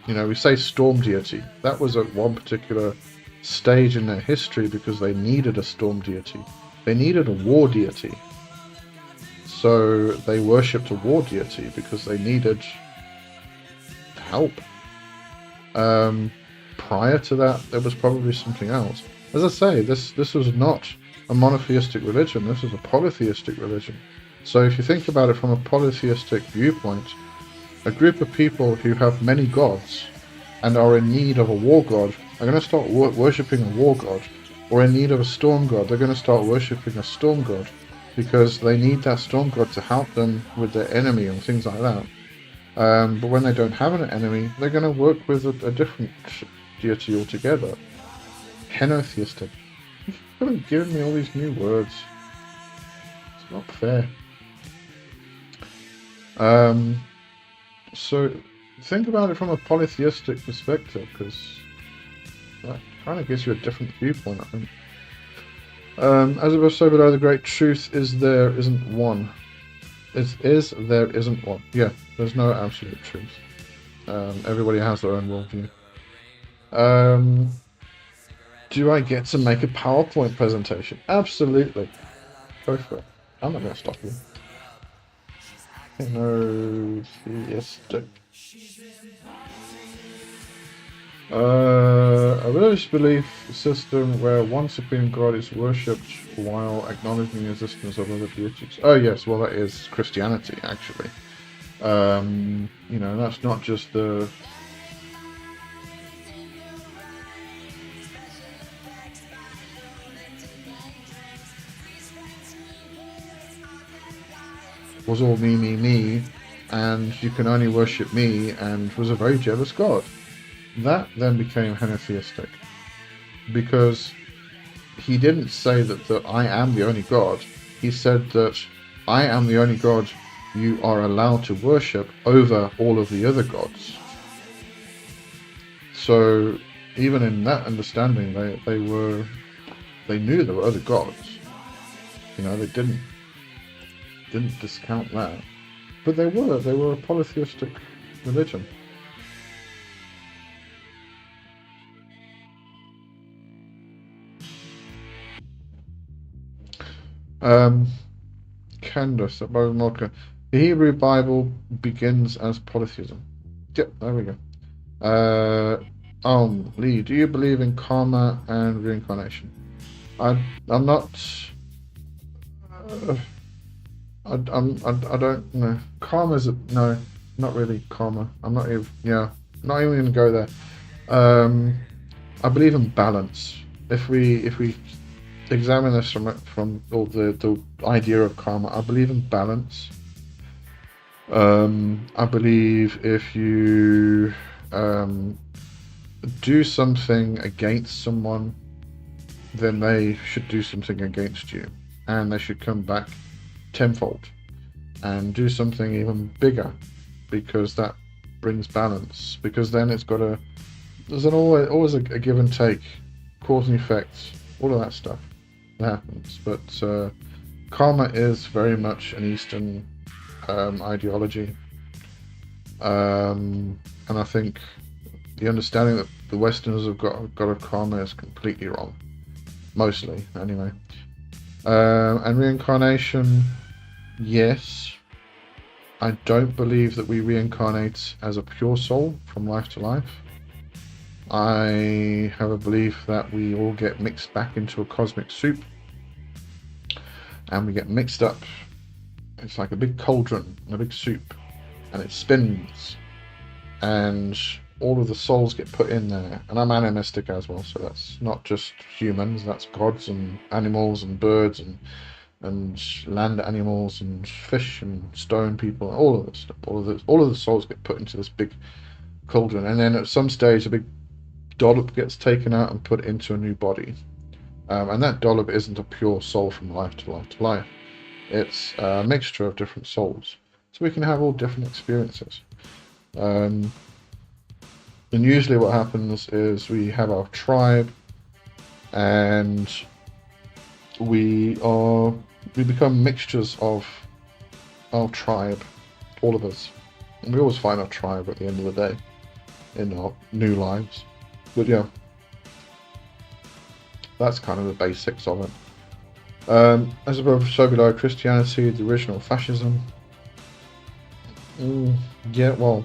Speaker 1: You know, we say storm deity. That was at one particular stage in their history because they needed a storm deity. They needed a war deity. So they worshipped a war deity because they needed help. Prior to that, there was probably something else. As I say, this was not a monotheistic religion. This was a polytheistic religion. So if you think about it from a polytheistic viewpoint, a group of people who have many gods and are in need of a war god are going to start worshipping a war god, or in need of a storm god, they're going to start worshipping a storm god because they need that storm god to help them with their enemy and things like that. But when they don't have an enemy, they're going to work with a different deity altogether. Henotheistic. You've got to give me all these new words. It's not fair. So think about it from a polytheistic perspective, because that kind of gives you a different viewpoint, I think. As it was so below, the great truth is there isn't one. There isn't one. Yeah, there's no absolute truth. Everybody has their own worldview. Do I get to make a PowerPoint presentation? Absolutely. Go for it. I'm not going to stop you. Henotheistic. A religious belief system where one supreme god is worshipped while acknowledging the existence of other deities. Oh yes, well that is Christianity actually. You know, that's not just the... was all me, and you can only worship me, and was a very jealous god. That then became henotheistic, because he didn't say that I am the only god. He said that I am the only god you are allowed to worship over all of the other gods. So even in that understanding, they knew there were other gods. You know, they didn't discount that, but they were a polytheistic religion. Candace at Bowenmolka. The Hebrew Bible begins as polytheism. Yep, there we go. Uh, Lee, do you believe in karma and reincarnation? I'm not. Uh, I don't know. Karma's no, not really karma. I'm not even. Yeah, not even gonna go there. Um, I believe in balance. If we examine this from all the idea of karma, I believe in balance. I believe if you um, do something against someone, then they should do something against you, and they should come back tenfold and do something even bigger, because that brings balance. Because then there's always a give and take, cause and effect, all of that stuff that happens. But karma is very much an Eastern ideology, and I think the understanding that the Westerners have got of karma is completely wrong, mostly anyway. And reincarnation, yes. I don't believe that we reincarnate as a pure soul from life to life. I have a belief that we all get mixed back into a cosmic soup, and we get mixed up. It's like a big cauldron, a big soup, and it spins, and all of the souls get put in there. And I'm animistic as well, so that's not just humans, that's gods and animals and birds and land animals and fish and stone people, all of this stuff. All of the souls get put into this big cauldron, and then at some stage a big dollop gets taken out and put into a new body. And that dollop isn't a pure soul from life to life to life. It's a mixture of different souls, so we can have all different experiences. And usually what happens is we have our tribe, and we become mixtures of our tribe, all of us. And we always find our tribe at the end of the day in our new lives. But yeah, that's kind of the basics of it. As above, so below, Christianity, the original fascism. Yeah, well,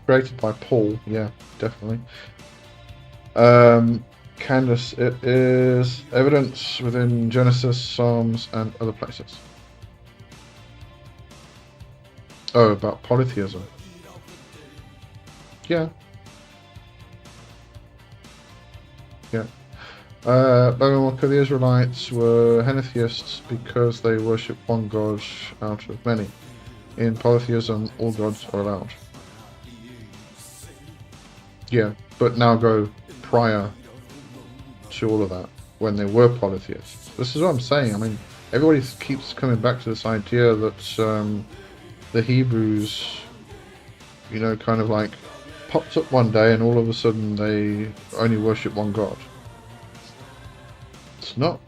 Speaker 1: created by Paul, yeah, definitely. Candace, it is evidence within Genesis, Psalms, and other places. Oh, about polytheism. Yeah. Yeah. The Israelites were henotheists because they worship one god out of many. In polytheism, all gods are allowed. Yeah, but now go prior to all of that, when they were polytheists. This is what I'm saying. I mean, everybody keeps coming back to this idea that the Hebrews, kind of like popped up one day and all of a sudden they only worship one god. It's not.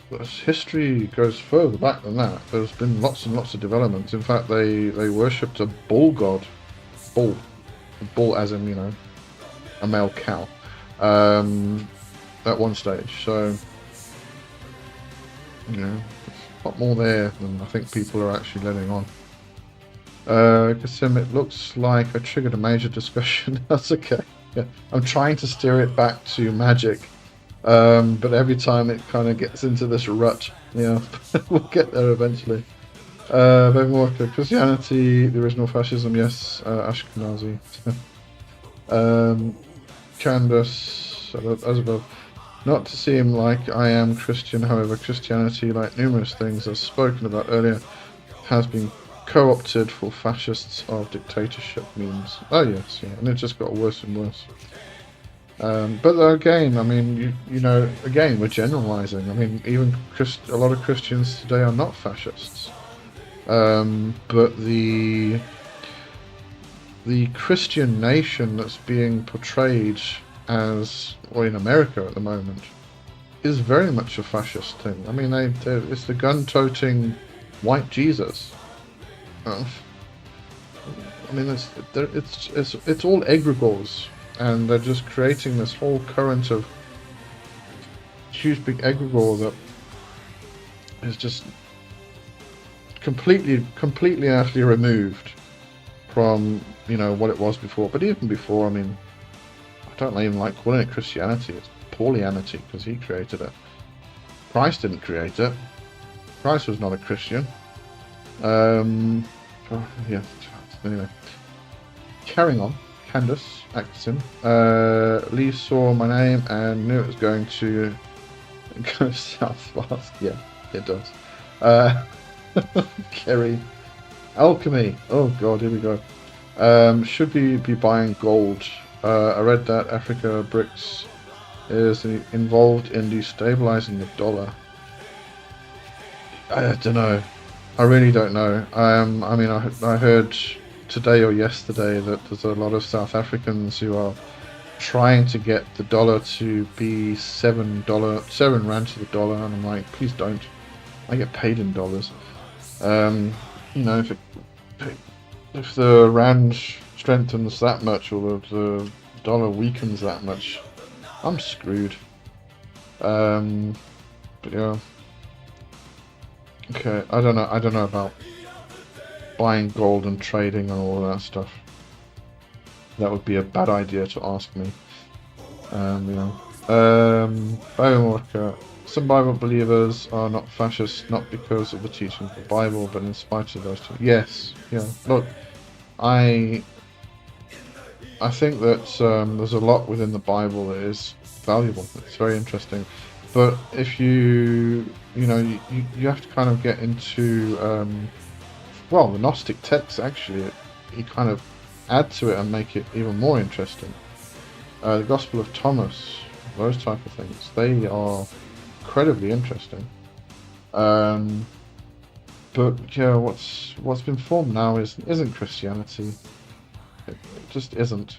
Speaker 1: History goes further back than that. There's been lots and lots of developments. In fact, they worshipped a bull god. Bull as in, a male cow. At one stage. So, there's a lot more there than I think people are actually letting on. Kasim, it looks like I triggered a major discussion. That's okay. Yeah. I'm trying to steer it back to magic. But every time it kind of gets into this rut, we'll get there eventually. Christianity, the original fascism, yes, Ashkenazi. Candace, as above. Not to seem like I am Christian, however, Christianity, like numerous things as spoken about earlier, has been co-opted for fascists of dictatorship means. Oh yes, yeah, and it just got worse and worse. But again, I mean, again, we're generalizing. I mean, even a lot of Christians today are not fascists. But the Christian nation that's being portrayed as, or in America at the moment, is very much a fascist thing. I mean, it's the gun-toting white Jesus. I mean, it's all egregores. And they're just creating this whole current of huge big egregore that is just completely and utterly removed from what it was before. But even before, I mean, don't even like calling it Christianity. It's Paulianity, because he created it. Christ didn't create it. Christ was not a Christian. Yeah. Anyway, carrying on. Candace Atkinson. Lee saw my name and knew it was going to go south fast. Yeah, it does. Kerry. Alchemy. Oh god, here we go. Should we be buying gold? I read that Africa BRICS is involved in destabilizing the dollar. I don't know. I really don't know. I mean, I heard today or yesterday that there's a lot of South Africans who are trying to get the dollar to be $7 rand to the dollar, and I'm like, please don't. I get paid in dollars. You know, if the rand strengthens that much, or the dollar weakens that much, I'm screwed. But yeah. Okay, I don't know about buying gold and trading and all that stuff. That would be a bad idea to ask me. You know. Bible worker. Some Bible believers are not fascists, not because of the teaching of the Bible, but in spite of those two. Yes, yeah. Look, I think that there's a lot within the Bible that is valuable. It's very interesting, but if you have to kind of get into well, the Gnostic texts actually, you kind of add to it and make it even more interesting. The Gospel of Thomas, those type of things, they are incredibly interesting. But yeah, what's been formed now isn't Christianity. It just isn't.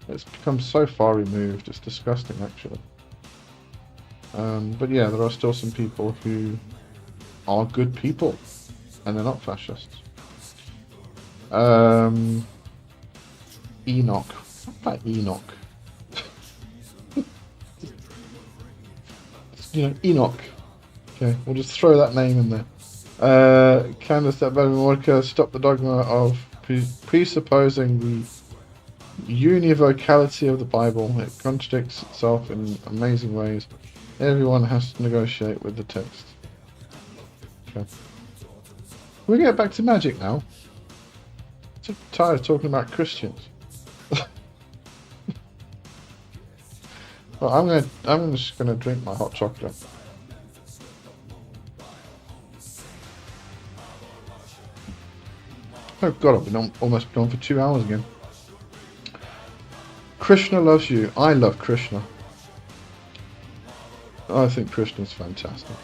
Speaker 1: It's become so far removed. It's disgusting, actually. But yeah, there are still some people who are good people, and they're not fascists. Enoch. What about Enoch? Enoch. Okay, we'll just throw that name in there. Candace that Monica stop the dogma of presupposing the univocality of the Bible. It contradicts itself in amazing ways. Everyone has to negotiate with the text. Okay. We get back to magic now. I'm so tired of talking about Christians. Well, I'm just gonna drink my hot chocolate. Oh god, I've been almost gone for 2 hours again. Krishna loves you. I love Krishna. I think Krishna's fantastic.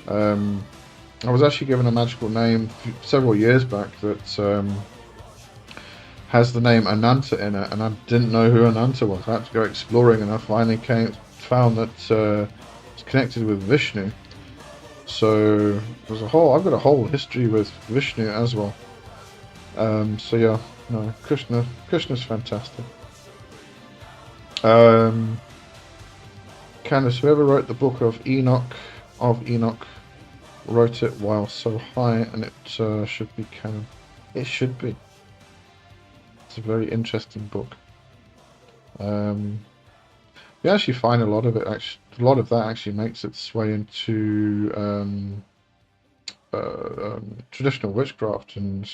Speaker 1: I was actually given a magical name several years back that has the name Ananta in it, and I didn't know who Ananta was. I had to go exploring, and I finally found that it's connected with Vishnu. So there's I've got a whole history with Vishnu as well. So yeah, no, Krishna's fantastic. Candace, whoever wrote the book of Enoch, wrote it while so high, and it should be canon. It should be. It's a very interesting book. We actually find a lot of it. A lot of that actually makes its way into traditional witchcraft, and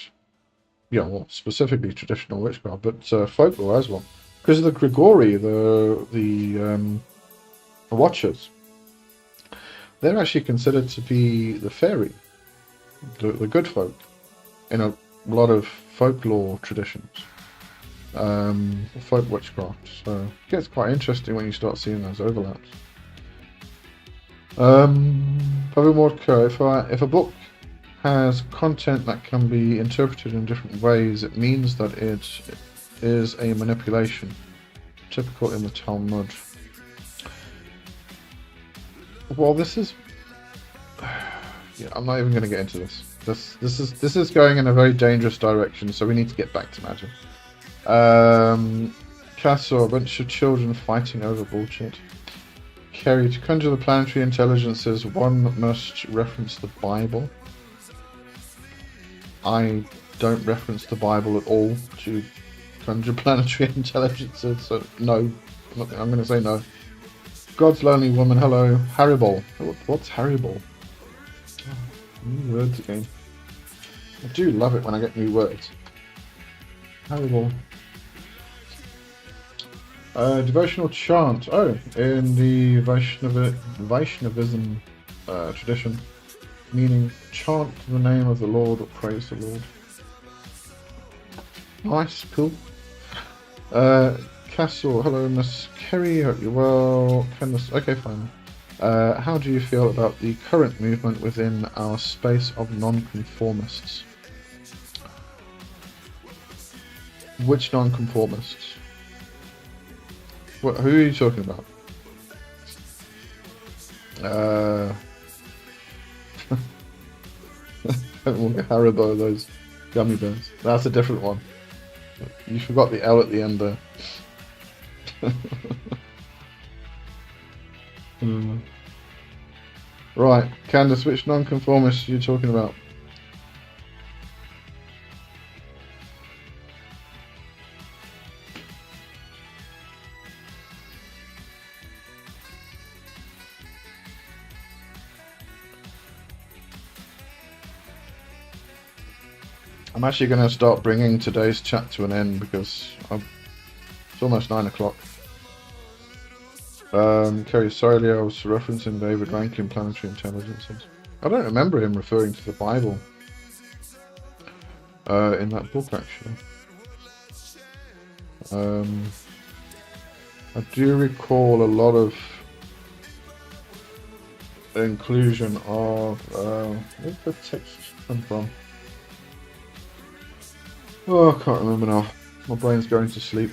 Speaker 1: well, specifically traditional witchcraft, but folklore as well. Because of the Grigori, the Watchers, they're actually considered to be the fairy, the good folk, in a lot of folklore traditions, folk witchcraft. So it gets quite interesting when you start seeing those overlaps. If a book has content that can be interpreted in different ways, it means that it is a manipulation, typical in the Talmud. Well, this is... yeah, I'm not even going to get into this. This is going in a very dangerous direction, so we need to get back to magic. Castle, a bunch of children fighting over bullshit. Kerry, to conjure the planetary intelligences, one must reference the Bible. I don't reference the Bible at all to conjure planetary intelligences. So no, I'm going to say no. God's Lonely Woman, hello. Harryball. What's Harryball? Oh, new words again. I do love it when I get new words. Harryball. Devotional chant. Oh, in the Vaishnavism tradition, meaning chant the name of the Lord or praise the Lord. Nice, cool. Castle, hello Miss Kerry, hope you're well. Candace, okay, fine. How do you feel about the current movement within our space of non-conformists? Which non-conformists? Who are you talking about? Don't want to Haribo those gummy bears. That's a different one. You forgot the L at the end there. Right, Candace, which non-conformists are you talking about? I'm actually going to start bringing today's chat to an end because it's almost 9 o'clock. Kerry, sorry, I was referencing David Rankin, Planetary Intelligences. I don't remember him referring to the Bible in that book, actually. I do recall a lot of inclusion of... where did the text come from? Oh, I can't remember now. My brain's going to sleep.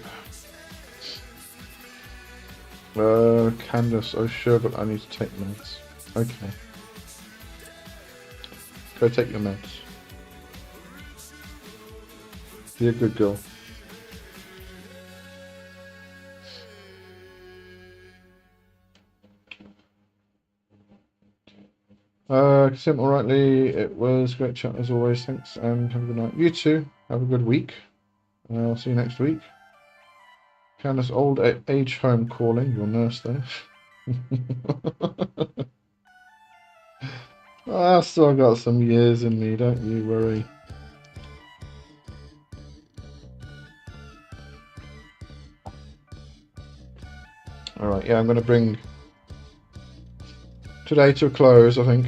Speaker 1: Candace, oh sure, but I need to take meds. Okay. Go take your meds. Be a good girl. Simple rightly, it was great chat as always, thanks, and have a good night. You too, have a good week. I'll see you next week. Candace, old age home calling, your nurse there. I've still got some years in me, don't you worry. Alright, yeah, I'm going to bring today to a close, I think.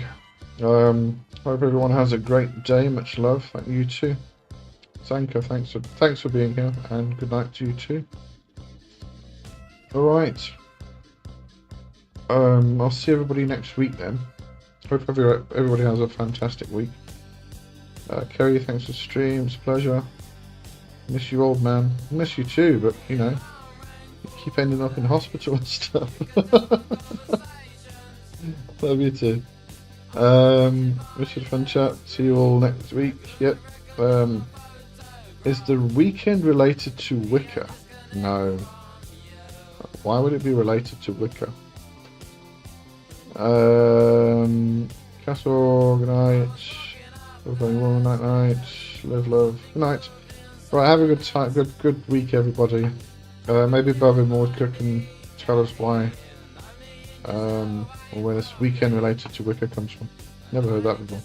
Speaker 1: Hope everyone has a great day, much love, thank you too. Zanka, thanks for being here, and good night to you too. Alright. I'll see everybody next week then. Hope everybody has a fantastic week. Kerry, thanks for the stream, it's a pleasure. Miss you, old man. Miss you too, but you know, you keep ending up in hospital and stuff. Love you too. Wish you a fun chat. See you all next week. Yep. Is the weekend related to Wicca? No. Why would it be related to Wicca? Castle, good night. Night. Live, love. Good night. Right, have a good time. Good week, everybody. Maybe Bobby Mordcook can tell us why, or where this weekend related to Wicca comes from. Never heard that before.